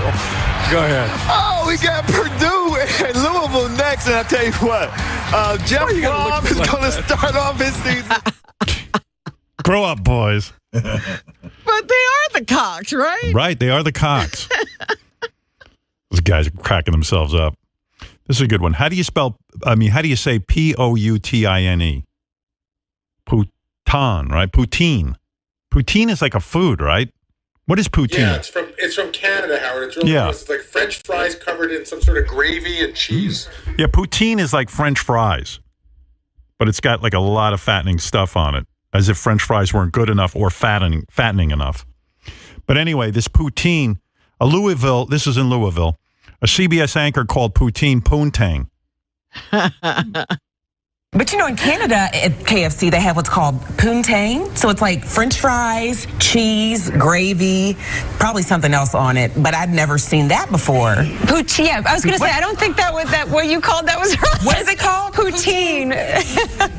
Go ahead. Oh, we got Purdue and Louisville next. And I'll tell you what, Jeff Brom is going to start off his season. Grow up, boys. But they are the Cocks, right? Right, they are the Cocks. Those guys are cracking themselves up. This is a good one. How do you say Poutine? Poutin, right? Poutine. Poutine is like a food, right? What is poutine? Yeah, it's from Canada, Howard. It's really nice. It's like French fries covered in some sort of gravy and cheese. Yeah, poutine is like French fries, but it's got like a lot of fattening stuff on it, as if French fries weren't good enough or fattening enough. But anyway, this poutine, this is in Louisville, a CBS anchor called poutine poontang. But in Canada at KFC, they have what's called poontang. So it's like French fries, cheese, gravy, probably something else on it. But I'd never seen that before. Poutine. Yeah, I was going to say, I don't think that was what you called that was right. What is it called? Poutine.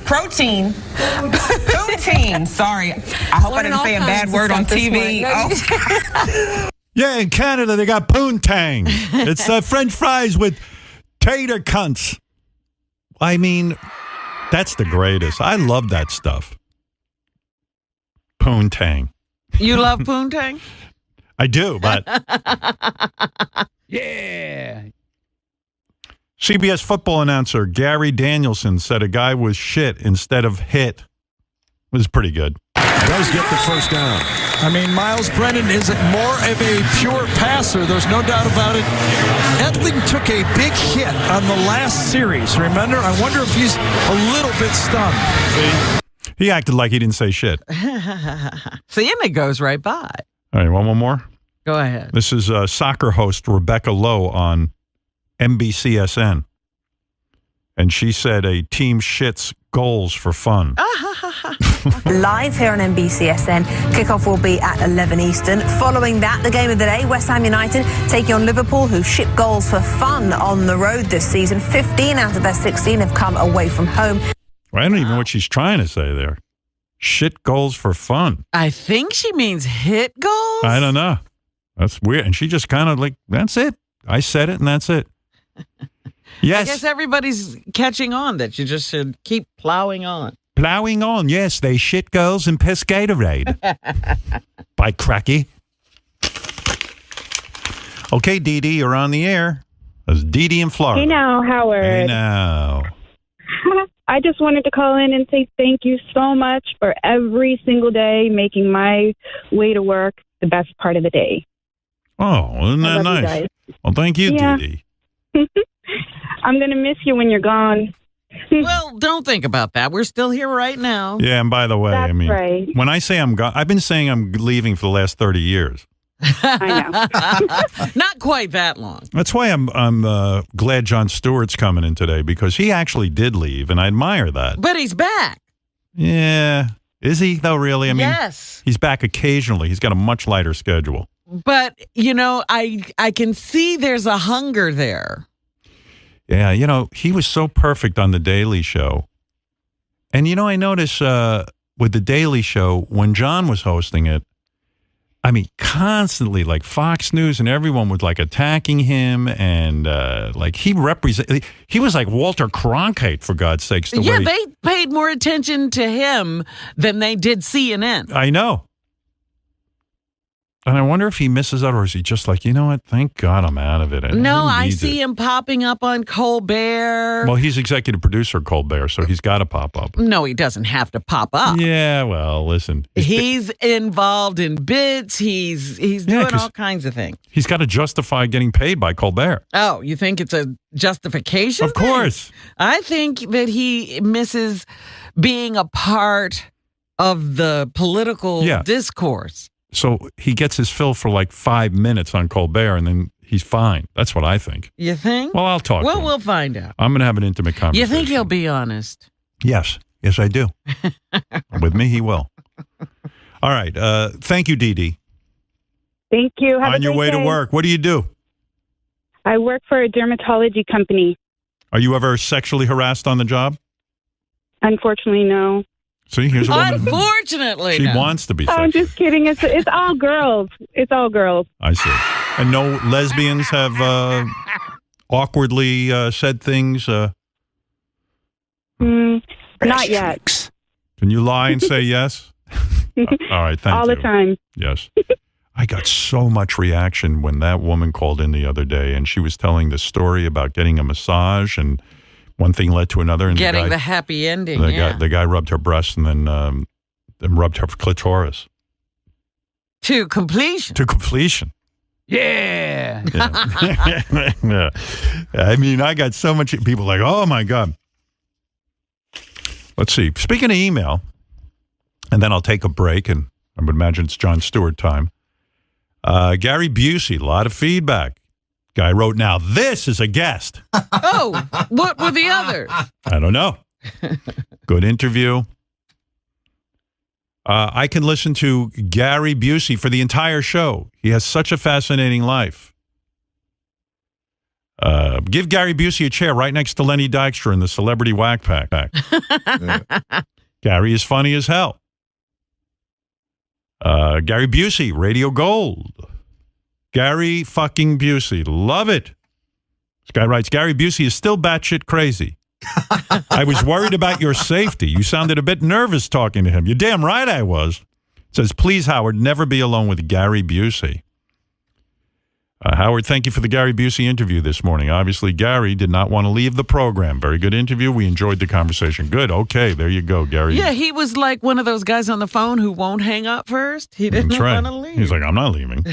Protein. Poutine. Sorry. I hope I didn't say a bad word on TV. Oh. Yeah, in Canada, they got poontang. It's French fries with tater cunts. I mean, that's the greatest. I love that stuff. Poontang. You love poontang? I do, but... Yeah. CBS football announcer Gary Danielson said a guy was shit instead of hit. It was pretty good. Does get the first down. I mean, Miles Brennan is more of a pure passer. There's no doubt about it. Edling took a big hit on the last series. Remember? I wonder if he's a little bit stunned. See? He acted like he didn't say shit. See, and it goes right by. All right, one more? Go ahead. This is soccer host Rebecca Lowe on NBCSN. And she said a team shits goals for fun. Live here on NBCSN. Kickoff will be at 11 Eastern. Following that, the game of the day, West Ham United taking on Liverpool, who ship goals for fun on the road this season. 15 out of their 16 have come away from home. Well, I don't even know what she's trying to say there. Shit goals for fun. I think she means hit goals. I don't know. That's weird. And she just kind of like, that's it. I said it and that's it. Yes. I guess everybody's catching on that you just should keep plowing on. Plowing on, yes. They shit girls and piss Gatorade. By cracky. Okay, Dee Dee, you're on the air. That's Dee Dee in Florida. Hey now, Howard. Hey now. I just wanted to call in and say thank you so much for every single day making my way to work the best part of the day. Oh, isn't that nice? Well, thank you, Dee Dee. I'm going to miss you when you're gone. Well, don't think about that. We're still here right now. Yeah, and by the way, That's I mean, right. when I say I'm gone, I've been saying I'm leaving for the last 30 years. I know. Not quite that long. That's why I'm glad Jon Stewart's coming in today, because he actually did leave, and I admire that. But he's back. Yeah. Is he, though, really? I mean, yes. He's back occasionally. He's got a much lighter schedule. But, I can see there's a hunger there. Yeah, he was so perfect on The Daily Show. And, I notice with The Daily Show, when John was hosting it, I mean, constantly, like Fox News and everyone was like attacking him, and he was like Walter Cronkite, for God's sakes. They paid more attention to him than they did CNN. I know. And I wonder if he misses out, or is he just like, you know what? Thank God I'm out of it. I see him popping up on Colbert. Well, he's executive producer of Colbert, so he's got to pop up. No, he doesn't have to pop up. Yeah, well, listen. He's involved in bits. He's doing all kinds of things. He's got to justify getting paid by Colbert. Oh, you think it's a justification? Of course. I think that he misses being a part of the political discourse. So he gets his fill for like 5 minutes on Colbert, and then he's fine. That's what I think. You think? Well, I'll talk to him. We'll find out. I'm going to have an intimate conversation. You think he'll be honest? Yes. Yes, I do. With me, he will. All right. Thank you, Dee Dee. Thank you. Have on your way to work. What do you do? I work for a dermatology company. Are you ever sexually harassed on the job? Unfortunately, no. See, here's a woman. Unfortunately, she wants to be sexual. I'm just kidding. It's all girls. It's all girls. I see. And no lesbians have awkwardly said things? Not yet. Can you lie and say yes? All right, thank you. All the time. Yes. I got so much reaction when that woman called in the other day, and she was telling the story about getting a massage, and one thing led to another. And getting the happy ending, the guy rubbed her breast and then rubbed her clitoris. To completion. Yeah. Yeah. I mean, I got so much people like, oh, my God. Let's see. Speaking of email, and then I'll take a break, and I would imagine it's Jon Stewart time. Gary Busey, a lot of feedback. Guy wrote, now this is a guest. Oh, what were the others? I don't know. Good interview. I can listen to Gary Busey for the entire show. He has such a fascinating life. Give Gary Busey a chair right next to Lenny Dykstra in the Celebrity Whack Pack. Gary is funny as hell. Gary Busey, Radio Gold. Gary fucking Busey. Love it. This guy writes, Gary Busey is still batshit crazy. I was worried about your safety. You sounded a bit nervous talking to him. You're damn right I was. It says, please, Howard, never be alone with Gary Busey. Howard, thank you for the Gary Busey interview this morning. Obviously, Gary did not want to leave the program. Very good interview. We enjoyed the conversation. Good. Okay, there you go, Gary. Yeah, he was like one of those guys on the phone who won't hang up first. He didn't want to leave. He's like, I'm not leaving.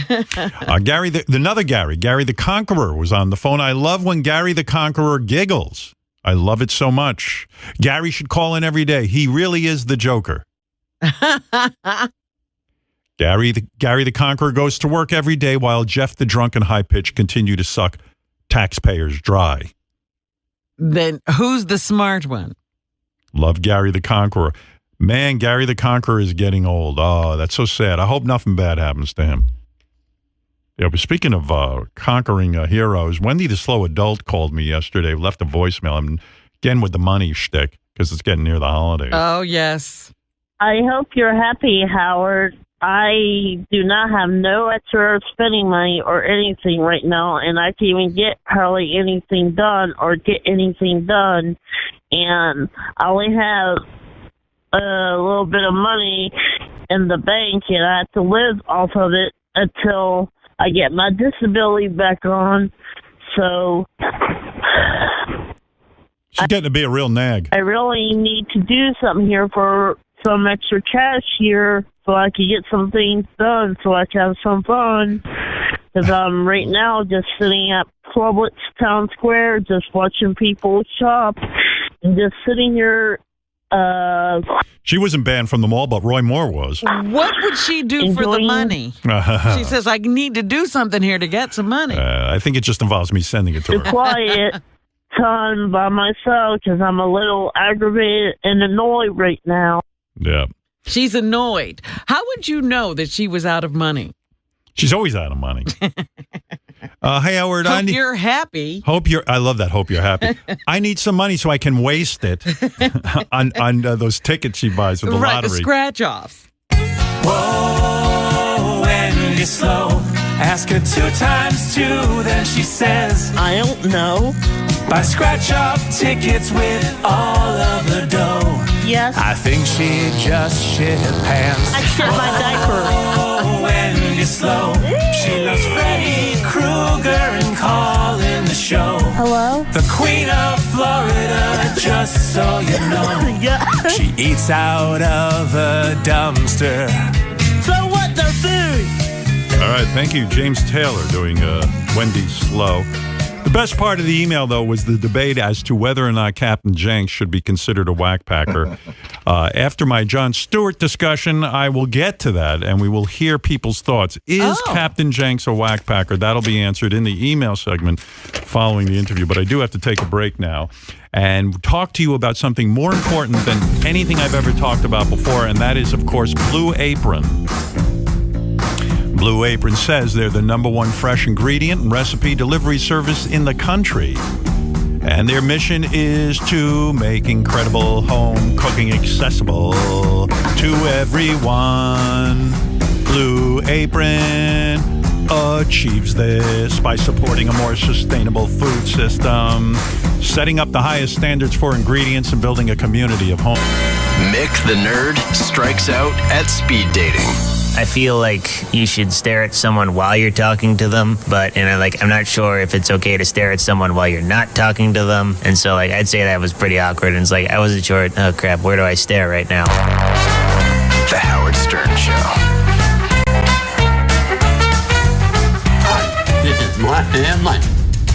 Gary, another Gary the Conqueror was on the phone. I love when Gary the Conqueror giggles. I love it so much. Gary should call in every day. He really is the Joker. Gary the Conqueror goes to work every day while Jeff the Drunk and High Pitch continue to suck taxpayers dry. Then who's the smart one? Love Gary the Conqueror. Man, Gary the Conqueror is getting old. Oh, that's so sad. I hope nothing bad happens to him. Yeah, but speaking of conquering heroes, Wendy the Slow Adult called me yesterday, left a voicemail. I'm again with the money shtick because it's getting near the holidays. Oh, yes. I hope you're happy, Howard. I do not have no extra spending money or anything right now, and I can't even get hardly anything done or get anything done. And I only have a little bit of money in the bank, and I have to live off of it until I get my disability back on. So she's getting to be a real nag. I really need to do something here for some extra cash here so I can get some things done so I can have some fun. Because I'm right now just sitting at Publix Town Square, just watching people shop and just sitting here. She wasn't banned from the mall, but Roy Moore was. What would she do for the money? She says, I need to do something here to get some money. I think it just involves me sending it to her. Quiet time by myself because I'm a little aggravated and annoyed right now. Yeah. She's annoyed. How would you know that she was out of money? She's always out of money. Hey, Howard. You're happy. I love that. Hope you're happy. I need some money so I can waste it on those tickets she buys with the lottery. The scratch off. Whoa, when you're slow, ask her 2 times 2, then she says, I don't know. Buy scratch off tickets with all of the dough. Yes. I think she just shit her pants. I shit my diaper. Oh, when you're slow, she loves Freddy Krueger and calling the show. Hello? The Queen of Florida, just so you know. Yeah. She eats out of a dumpster. So what the food? All right, thank you, James Taylor, doing Wendy Slow. The best part of the email, though, was the debate as to whether or not Captain Jenks should be considered a whackpacker. After my Jon Stewart discussion, I will get to that, and we will hear people's thoughts. Is Captain Jenks a whackpacker? That'll be answered in the email segment following the interview. But I do have to take a break now and talk to you about something more important than anything I've ever talked about before, and that is, of course, Blue Apron. Blue Apron says they're the #1 fresh ingredient and recipe delivery service in the country. And their mission is to make incredible home cooking accessible to everyone. Blue Apron achieves this by supporting a more sustainable food system, setting up the highest standards for ingredients, and building a community of home. Mick the Nerd strikes out at speed dating. I feel like you should stare at someone while you're talking to them, I'm not sure if it's okay to stare at someone while you're not talking to them. And so, I'd say that was pretty awkward. And it's I wasn't sure, oh crap, where do I stare right now? The Howard Stern Show. Hi, this is Mark and Mike.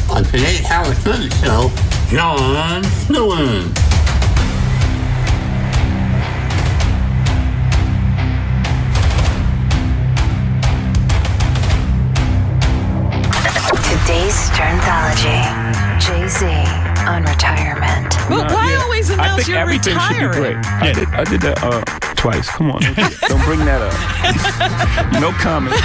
On today's Howard Stern Show, Jon Stewart. Today's Sternthology. Jay-Z on retirement. But why always I announce think you're everything should be great. retiring. I did that twice. Come on. Don't bring that up. No comment.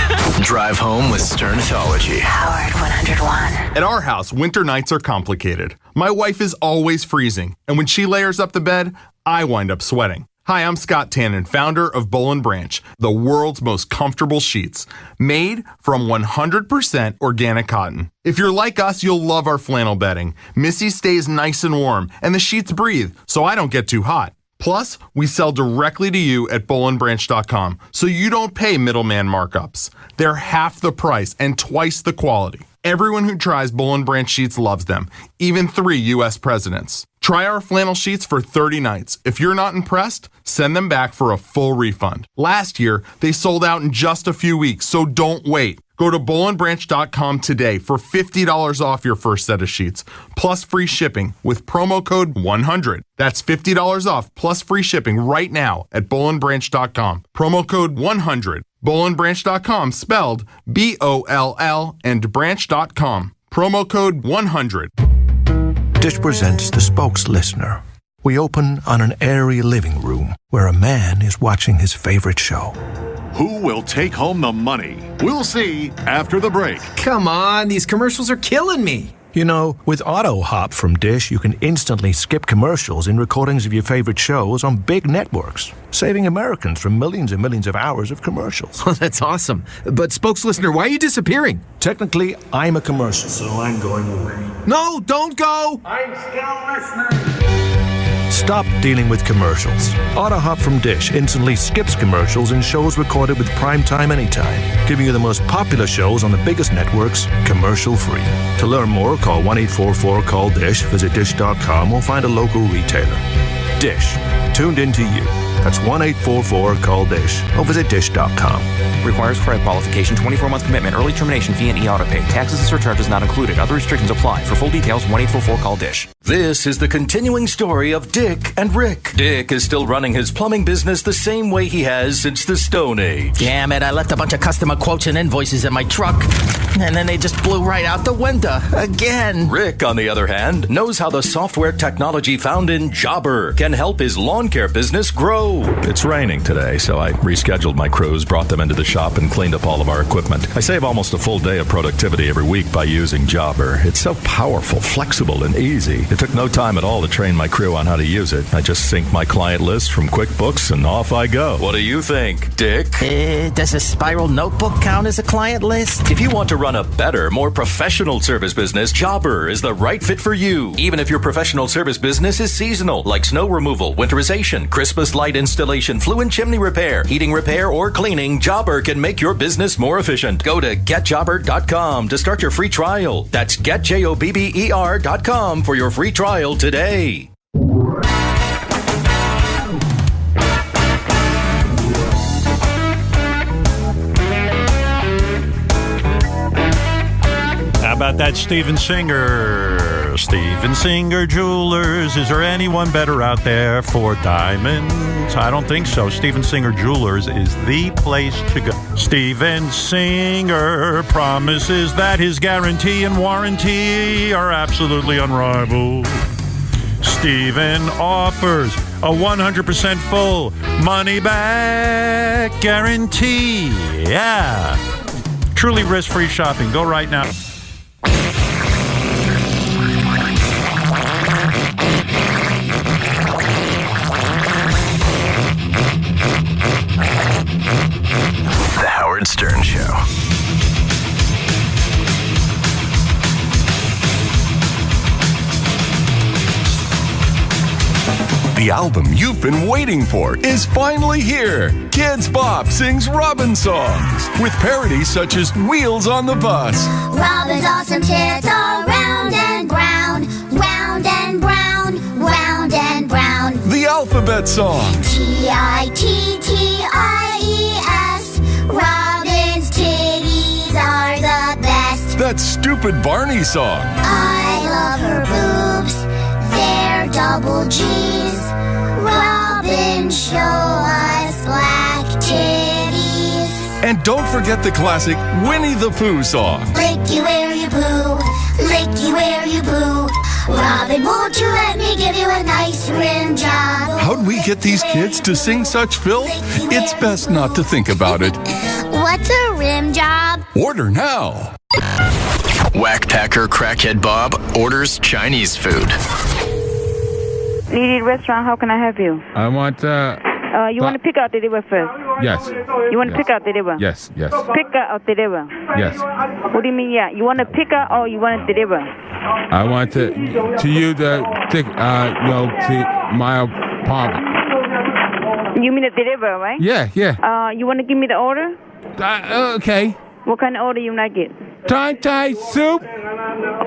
Drive home with Sternthology. Howard 101. At our house, winter nights are complicated. My wife is always freezing, and when she layers up the bed, I wind up sweating. Hi, I'm Scott Tannen, founder of Boll & Branch, the world's most comfortable sheets, made from 100% organic cotton. If you're like us, you'll love our flannel bedding. Missy stays nice and warm, and the sheets breathe, so I don't get too hot. Plus, we sell directly to you at bollandbranch.com, so you don't pay middleman markups. They're half the price and twice the quality. Everyone who tries Boll & Branch sheets loves them, even 3 U.S. presidents. Try our flannel sheets for 30 nights. If you're not impressed, send them back for a full refund. Last year, they sold out in just a few weeks, so don't wait. Go to bollandbranch.com today for $50 off your first set of sheets, plus free shipping with promo code 100. That's $50 off plus free shipping right now at bollandbranch.com. Promo code 100. bollandbranch.com, spelled B-O-L-L, and branch.com. Promo code 100. Dish presents The Spokes Listener. We open on an airy living room where a man is watching his favorite show. Who will take home the money? We'll see after the break. Come on, these commercials are killing me. You know, with AutoHop from Dish, you can instantly skip commercials in recordings of your favorite shows on big networks, saving Americans from millions and millions of hours of commercials. Oh, that's awesome. But Spokes Listener, why are you disappearing? Technically, I'm a commercial, so I'm going away. No, don't go! I'm still listening. Stop dealing with commercials. AutoHop from Dish instantly skips commercials and shows recorded with prime time anytime, giving you the most popular shows on the biggest networks, commercial-free. To learn more, call 1-844-CALL-DISH, visit dish.com, or find a local retailer. Dish. Tuned into you. That's 1-844-CALL-DISH, or visit dish.com. Requires credit qualification, 24-month commitment, early termination fee, and e-auto pay. Taxes and surcharges not included. Other restrictions apply. For full details, 1-844-CALL-DISH. This is the continuing story of Dick and Rick. Dick is still running his plumbing business the same way he has since the Stone Age. Damn it, I left a bunch of customer quotes and invoices in my truck, and then they just blew right out the window. Again. Rick, on the other hand, knows how the software technology found in Jobber can help his lawn care business grow. It's raining today, so I rescheduled my crews, brought them into the shop, and cleaned up all of our equipment. I save almost a full day of productivity every week by using Jobber. It's so powerful, flexible, and easy. It took no time at all to train my crew on how to use it. I just sync my client list from QuickBooks, and off I go. What do you think, Dick? Does a spiral notebook count as a client list? If you want to run a better, more professional service business, Jobber is the right fit for you. Even if your professional service business is seasonal, like snow removal, winterization, Christmas light installation, flue and chimney repair, heating repair, or cleaning, Jobber can make your business more efficient. Go to getjobber.com to start your free trial. That's getjobber.com for your free trial today. How about that Steven Singer? Steven Singer Jewelers. Is there anyone better out there for diamonds? I don't think so. Steven Singer Jewelers is the place to go. Steven Singer promises that his guarantee and warranty are absolutely unrivaled. Steven offers a 100% full money-back guarantee. Yeah. Truly risk-free shopping. Go right now. The Howard Stern Show. The album you've been waiting for is finally here. Kids Bop sings Robin songs with parodies such as Wheels on the Bus. Robin's awesome tits are round and brown, round and brown, round and brown. The Alphabet Song. T-I-T-T-I-E-S. Robin's titties are the best. That Stupid Barney song. I love her boobs. They're double G's. Robin, show us black titties. And don't forget the classic Winnie the Pooh song. Licky where you poo, licky where you poo. Robin, won't you let me give you a nice rim job? How'd we get these kids to sing such filth? It's best not to think about it. What's a rim job? Order now. Whackpacker Crackhead Bob orders Chinese food. Lily Restaurant, how can I help you? I want, you want to pick out deliver first? Yes. You want to pick out deliver? Yes, yes. Pick out or deliver? Yes. What do you mean, yeah? You want to pick out or you want to deliver? I want to you to take, to my apartment. You mean to deliver, right? Yeah, yeah. You want to give me the order? Okay. What kind of order you like it? Thai soup.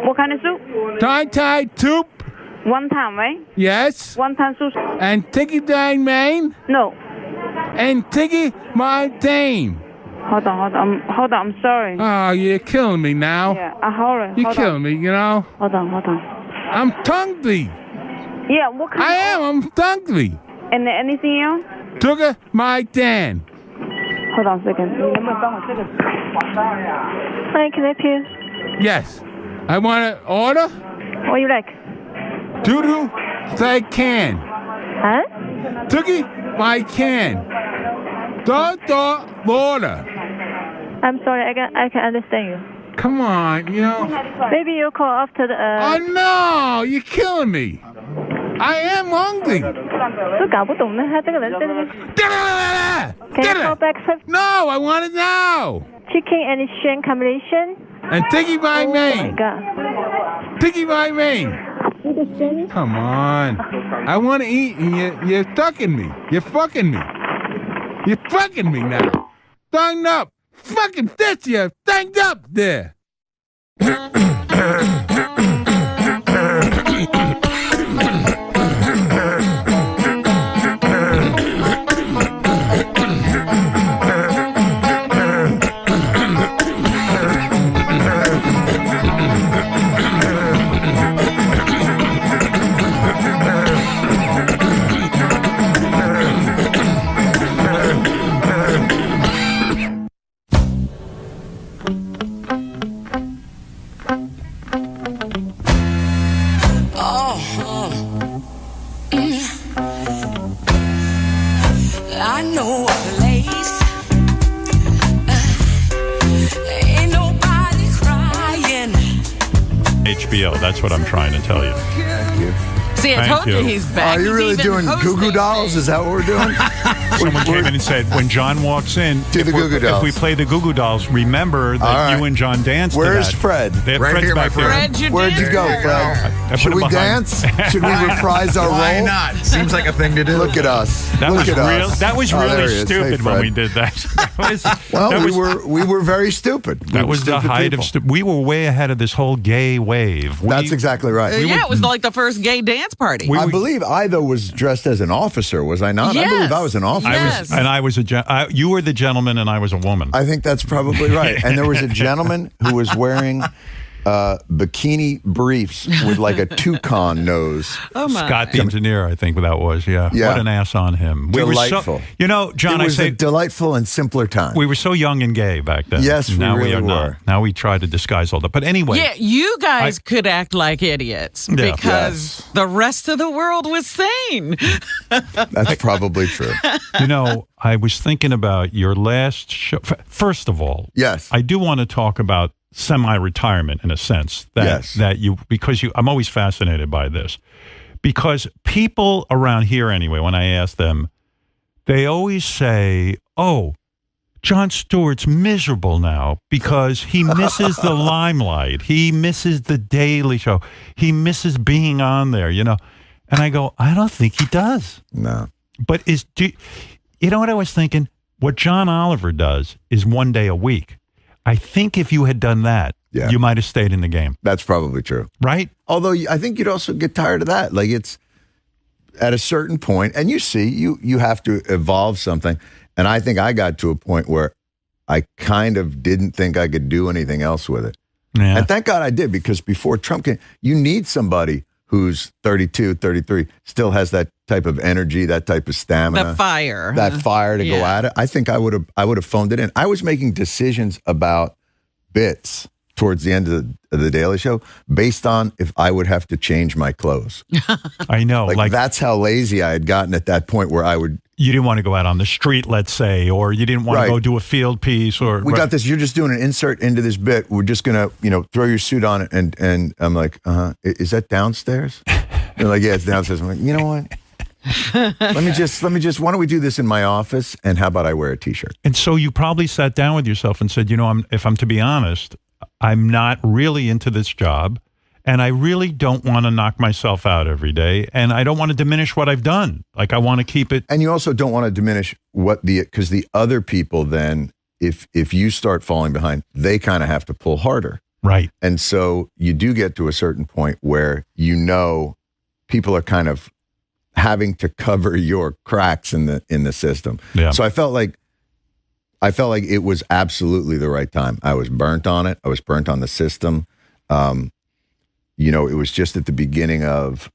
What kind of soup? Thai soup. One time, right? Yes. One time soup. And Tiki Dang Main? No. And Tiki My Dame. Hold on, I'm sorry. Oh, you're killing me now. Yeah, hold on. You're killing me, you know? Hold on. I'm hungry. Yeah, what kind I'm hungry. And anything else? Tiki My Dan. Hold on a second. Hi, can I help you? Yes. I want to order. What you like? Doodoo, say can. Huh? Tookie, my can. Water. I'm sorry, I can understand you. Come on, you know. Maybe you'll call after the. Oh no, you're killing me. I am hungry. 都搞不懂呢，他这个人在那边。Can you call back? No, I want it now. Chicken and shrimp combination. And Tiki my main. Oh my God. Tiki my main. Come on. I want to eat and you're stucking me. You're fucking me. You're fucking me now. Thunged up. Fucking this you. Thunged up there. I know a place. Ain't nobody crying. HBO, that's what I'm trying to tell you. Thank you. See, I told you he's back. Are you really doing Goo Goo Dolls? Is that what we're doing? Someone came in and said, when John walks in, Do the Goo Goo Dolls. if we play the Goo Goo Dolls, remember that you and John danced Where's to that. Fred? Fred's here, back there. Where'd you go, Fred? Should we dance? Should we reprise our role? Why not? Seems like a thing to do. Look at us. That Look was at real. us. That was Oh, there really he is. stupid Hey, when Fred. we did that. We were very stupid. That was the height of we were way ahead of this whole gay wave. That's exactly right. Yeah, it was like the first gay dance party. I believe I, though, was dressed as an officer, was I not? Yes. I believe I was an officer. I was you were the gentleman and I was a woman. I think that's probably right. And there was a gentleman who was wearing bikini briefs with like a toucan nose. Oh my. Scott the engineer, I think that was. Yeah. Yeah. What an ass on him. Delightful. We were so, John, it was I say a delightful and simpler time. we were so young and gay back then. Yes, we now really are were. not. Now we try to disguise all that. But anyway. Yeah, you guys could act like idiots Yeah. because the rest of the world was sane. That's probably true. I was thinking about your last show. First of all, yes, I do want to talk about semi-retirement in a sense. I'm always fascinated by this because people around here anyway, when I ask them, they always say, "Oh, Jon Stewart's miserable now because he misses the limelight. He misses the Daily Show. He misses being on there, And I go, I don't think he does. No. But you know what I was thinking? What John Oliver does is one day a week. I think if you had done that, you might have stayed in the game. That's probably true. Right? Although I think you'd also get tired of that. Like it's at a certain point, and you have to evolve something. And I think I got to a point where I kind of didn't think I could do anything else with it. Yeah. And thank God I did, because before Trump came, you need somebody who's 32, 33, still has that type of energy, that type of stamina. The fire. That fire to go at it. I think I would have phoned it in. I was making decisions about bits towards the end of the Daily Show based on if I would have to change my clothes. I know. Like that's how lazy I had gotten at that point where I would. You didn't want to go out on the street, let's say, or you didn't want to go do a field piece, or we got this. You're just doing an insert into this bit. We're just gonna, throw your suit on it, and I'm like, is that downstairs? They're like, yeah, it's downstairs. I'm like, you know what? let me just. Why don't we do this in my office? And how about I wear a T-shirt? And so you probably sat down with yourself and said, if I'm to be honest, I'm not really into this job. And I really don't want to knock myself out every day. And I don't want to diminish what I've done. Like, I want to keep it. And you also don't want to diminish because the other people then, if you start falling behind, they kind of have to pull harder. Right. And so you do get to a certain point where, people are kind of having to cover your cracks in the system. Yeah. So I felt like it was absolutely the right time. I was burnt on it. I was burnt on the system. It was just at the beginning of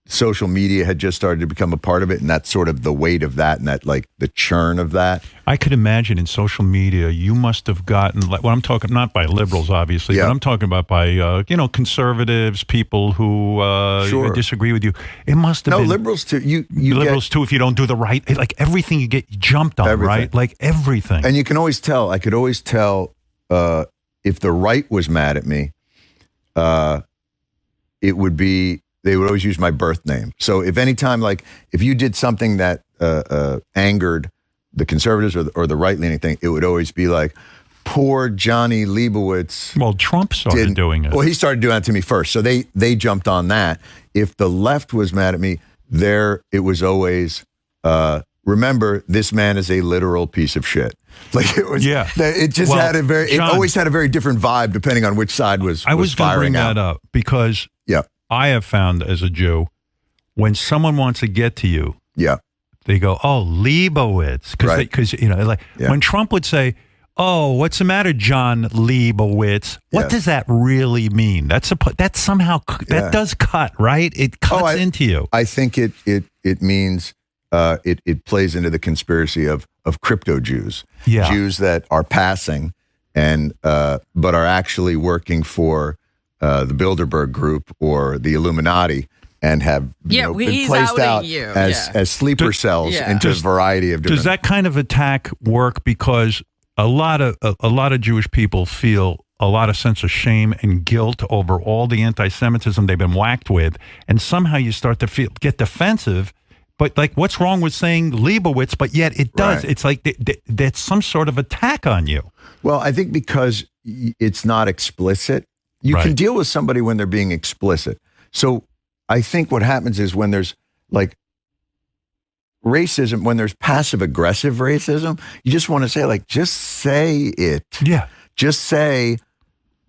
social media had just started to become a part of it. And that's sort of the weight of that and that, like, the churn of that. I could imagine in social media, you must have gotten, I'm talking not by liberals, obviously, but I'm talking about by, conservatives, people who disagree with you. It must have been. No, liberals too. Liberals too, if you don't do the right, like everything you get jumped on, right? Like everything. And you can always tell, I could always tell if the right was mad at me, it would be, they would always use my birth name. So if you did something that angered the conservatives or the right-leaning thing, it would always be like, poor Johnny Leibowitz. Well, Trump started doing it. Well, he started doing that to me first. So they jumped on that. If the left was mad at me, it was always, remember, this man is a literal piece of shit. Like it was, it just had it always had a very different vibe depending on which side was firing out. I was going to bring that up because I have found as a Jew, when someone wants to get to you, they go, "Oh, Leibowitz," because when Trump would say, "Oh, what's the matter, John Leibowitz?" What does that really mean? That does cut, right? It cuts into you. I think it means it plays into the conspiracy of crypto Jews, Jews that are passing and but are actually working for the Bilderberg Group or the Illuminati and have been placed out as sleeper cells into a variety of different. Does that kind of attack work because a lot of Jewish people feel a lot of sense of shame and guilt over all the anti-Semitism they've been whacked with, and somehow you start to get defensive. But like, what's wrong with saying Leibowitz? But yet it does. Right. It's like that's some sort of attack on you. Well, I think because it's not explicit, you can deal with somebody when they're being explicit. So I think what happens is when there's like racism, when there's passive aggressive racism, you just want to say just say it. Yeah. Just say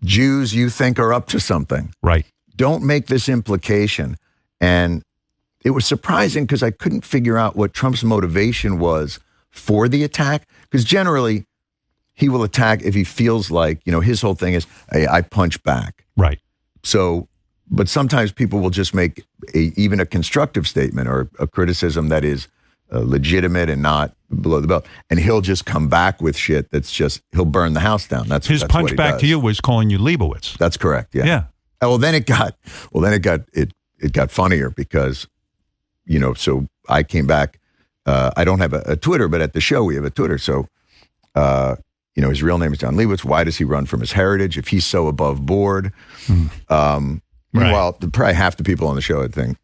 Jews you think are up to something. Right. Don't make this implication. And it was surprising because I couldn't figure out what Trump's motivation was for the attack. Because generally, he will attack if he feels like, his whole thing is, hey, I punch back. Right. So, but sometimes people will just make even a constructive statement or a criticism that is legitimate and not below the belt. And he'll just come back with shit that's he'll burn the house down. That's his punch back to you was calling you Leibowitz. That's correct. Yeah. Yeah. Well, then it got funnier because, so I came back. I don't have a Twitter, but at the show we have a Twitter. So, his real name is John Leibowitz. Why does he run from his heritage if he's so above board? Meanwhile, probably half the people on the show, I think,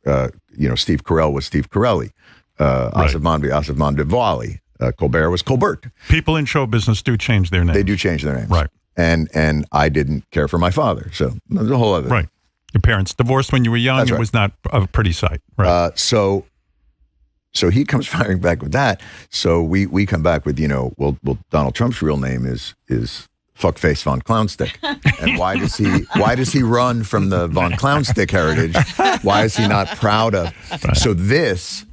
Steve Carell was Steve Carelli. Asif Mandavali. Colbert was Colbert. People in show business do change their names. They do change their names. Right. And I didn't care for my father. So there's a whole other thing. Right. Your parents divorced when you were young. It was not a pretty sight. Right. So he comes firing back with that. So we come back with, well, Donald Trump's real name is Fuckface Von Clownstick. And why does he run from the Von Clownstick heritage? Why is he not proud of? Right. So this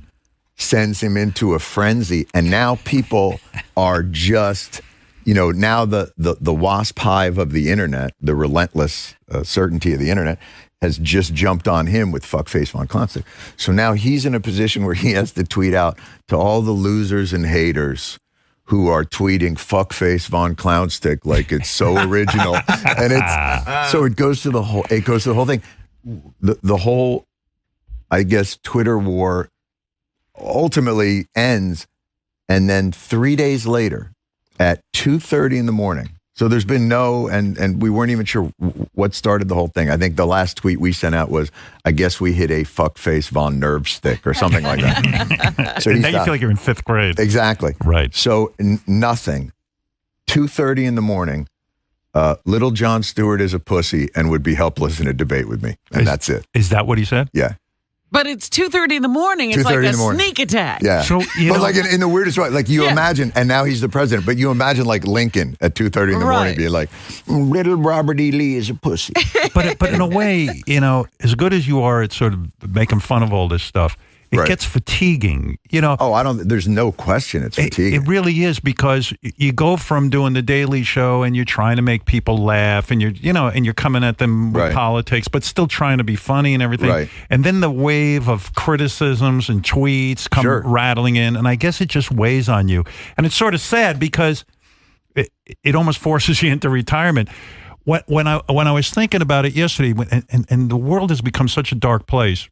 sends him into a frenzy. And now people are just, now the wasp hive of the internet, the relentless certainty of the internet, has just jumped on him with Fuckface Von Clownstick. So now he's in a position where he has to tweet out to all the losers and haters who are tweeting "fuckface Von Clownstick" like it's so original, and it's so it goes to the whole thing. The whole, I guess, Twitter war ultimately ends, and then 3 days later, at 2:30 in the morning. So there's been and we weren't even sure what started the whole thing. I think the last tweet we sent out was, I guess we hit a fuckface Von Nerve stick or something like that. So now you feel like you're in 5th grade. Exactly. Right. So nothing. 2:30 in the morning, little Jon Stewart is a pussy and would be helpless in a debate with me. And that's it. Is that what he said? Yeah. But it's 2:30 in the morning. It's like a sneak attack. Yeah. So, but like in the weirdest way, like you imagine, and now he's the president, but you imagine like Lincoln at 2:30 in the morning being like, little Robert E. Lee is a pussy. But in a way, as good as you are at sort of making fun of all this stuff, it gets fatiguing, Oh, there's no question it's fatiguing. It really is, because you go from doing the Daily Show and you're trying to make people laugh and you're coming at them with politics, but still trying to be funny and everything. Right. And then the wave of criticisms and tweets come rattling in, and I guess it just weighs on you. And it's sort of sad because it almost forces you into retirement. When I was thinking about it yesterday, and the world has become such a dark place,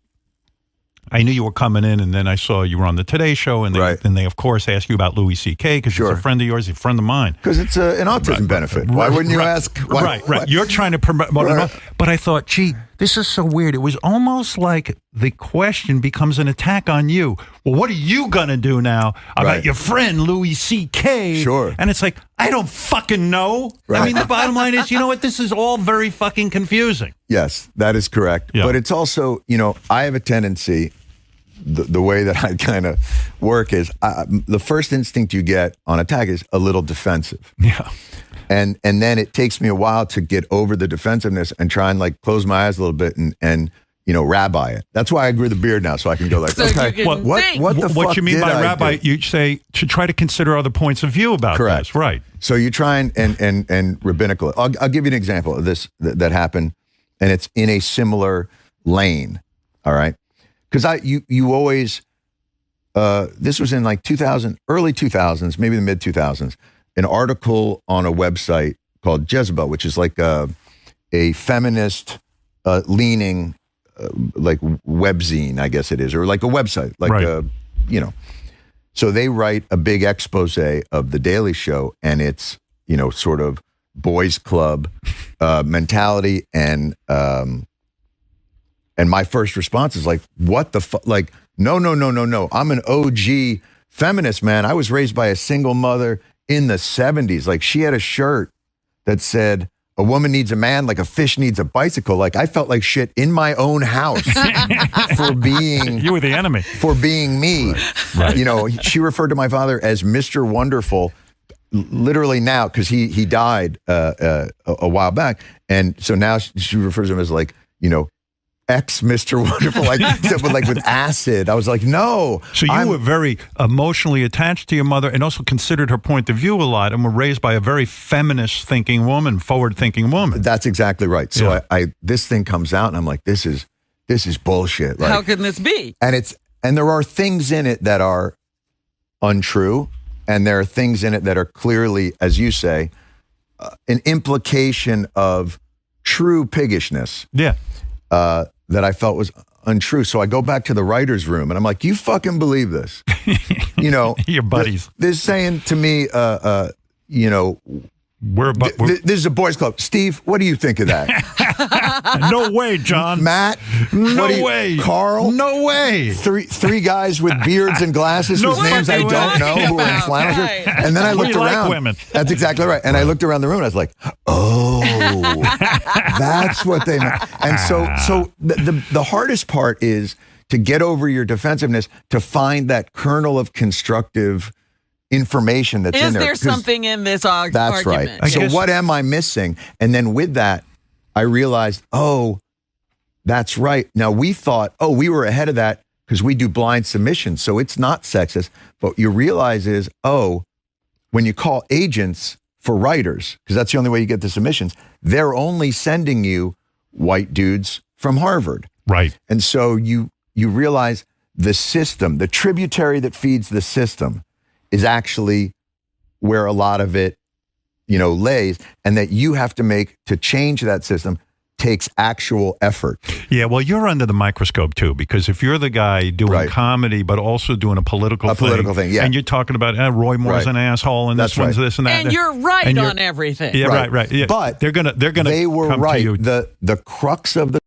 I knew you were coming in, and then I saw you were on the Today Show, and they of course, ask you about Louis C.K. because he's a friend of yours, he's a friend of mine. Because it's an autism benefit. Why wouldn't you ask? Right. You're trying to promote it. But I thought, gee, this is so weird. It was almost like the question becomes an attack on you. Well, what are you going to do now about your friend Louis C.K.? Sure. And it's like, I don't fucking know. Right. I mean, the bottom line is, you know what? This is all very fucking confusing. Yes, that is correct. Yeah. But it's also, I have a tendency, the way that I kind of work is the first instinct you get on attack is a little defensive. Yeah. And then it takes me a while to get over the defensiveness and try and like close my eyes a little bit and rabbi it. That's why I grew the beard now, so I can go like, okay, what the fuck What you mean did by I rabbi? do? You say to try to consider other points of view about this, right? So you try and rabbinical. I'll give you an example of this that happened, and it's in a similar lane. All right, because you always this was in like 2000, early 2000s, maybe the mid 2000s. An article on a website called Jezebel, which is like a feminist leaning like webzine, I guess it is, or like a website, like So they write a big expose of the Daily Show, and it's sort of boys club mentality, and my first response is like, what the fuck? Like, no. I'm an OG feminist, man. I was raised by a single mother in the 70s. Like, she had a shirt that said, a woman needs a man like a fish needs a bicycle. Like, I felt like shit in my own house for being... You were the enemy. For being me. Right. She referred to my father as Mr. Wonderful, literally now, because he died a while back. And so now she refers to him as like, ex Mr. Wonderful, like with acid. I was like, no. So you were very emotionally attached to your mother and also considered her point of view a lot, and were raised by a very feminist thinking woman, forward thinking woman. That's exactly right. So I this thing comes out and I'm like, this is bullshit. Like, how can this be? And there are things in it that are untrue, and there are things in it that are clearly, as you say, an implication of true piggishness. Yeah. That I felt was untrue. So I go back to the writer's room and I'm like, you fucking believe this? Your buddies. They're saying to me, this is a boys club. Steve, what do you think of that? No way, John. Matt? No way. Carl? No way. Three guys with beards and glasses whose names I don't know who are in flannel shirts. Right. And then I looked around. Like women. That's exactly right. And I looked around the room and I was like, oh, that's what they meant. And so the hardest part is to get over your defensiveness, to find that kernel of constructive information that's in there. Is there something in this argument? That's right. So what am I missing? And then with that, I realized, oh, that's right. Now we thought, oh, we were ahead of that because we do blind submission. So it's not sexist. But what you realize is, oh, when you call agents for writers, because that's the only way you get the submissions, they're only sending you white dudes from Harvard. Right. And so you realize the system, the tributary that feeds the system, is actually where a lot of it, lays, and that you have to change that system takes actual effort. Yeah, well, you're under the microscope too, because if you're the guy doing comedy but also doing a political thing, yeah, and you're talking about Roy Moore's an asshole, and this one's this and that, and you're right on everything. Yeah, right. Yeah, but they're gonna they were come right. to you. The crux of the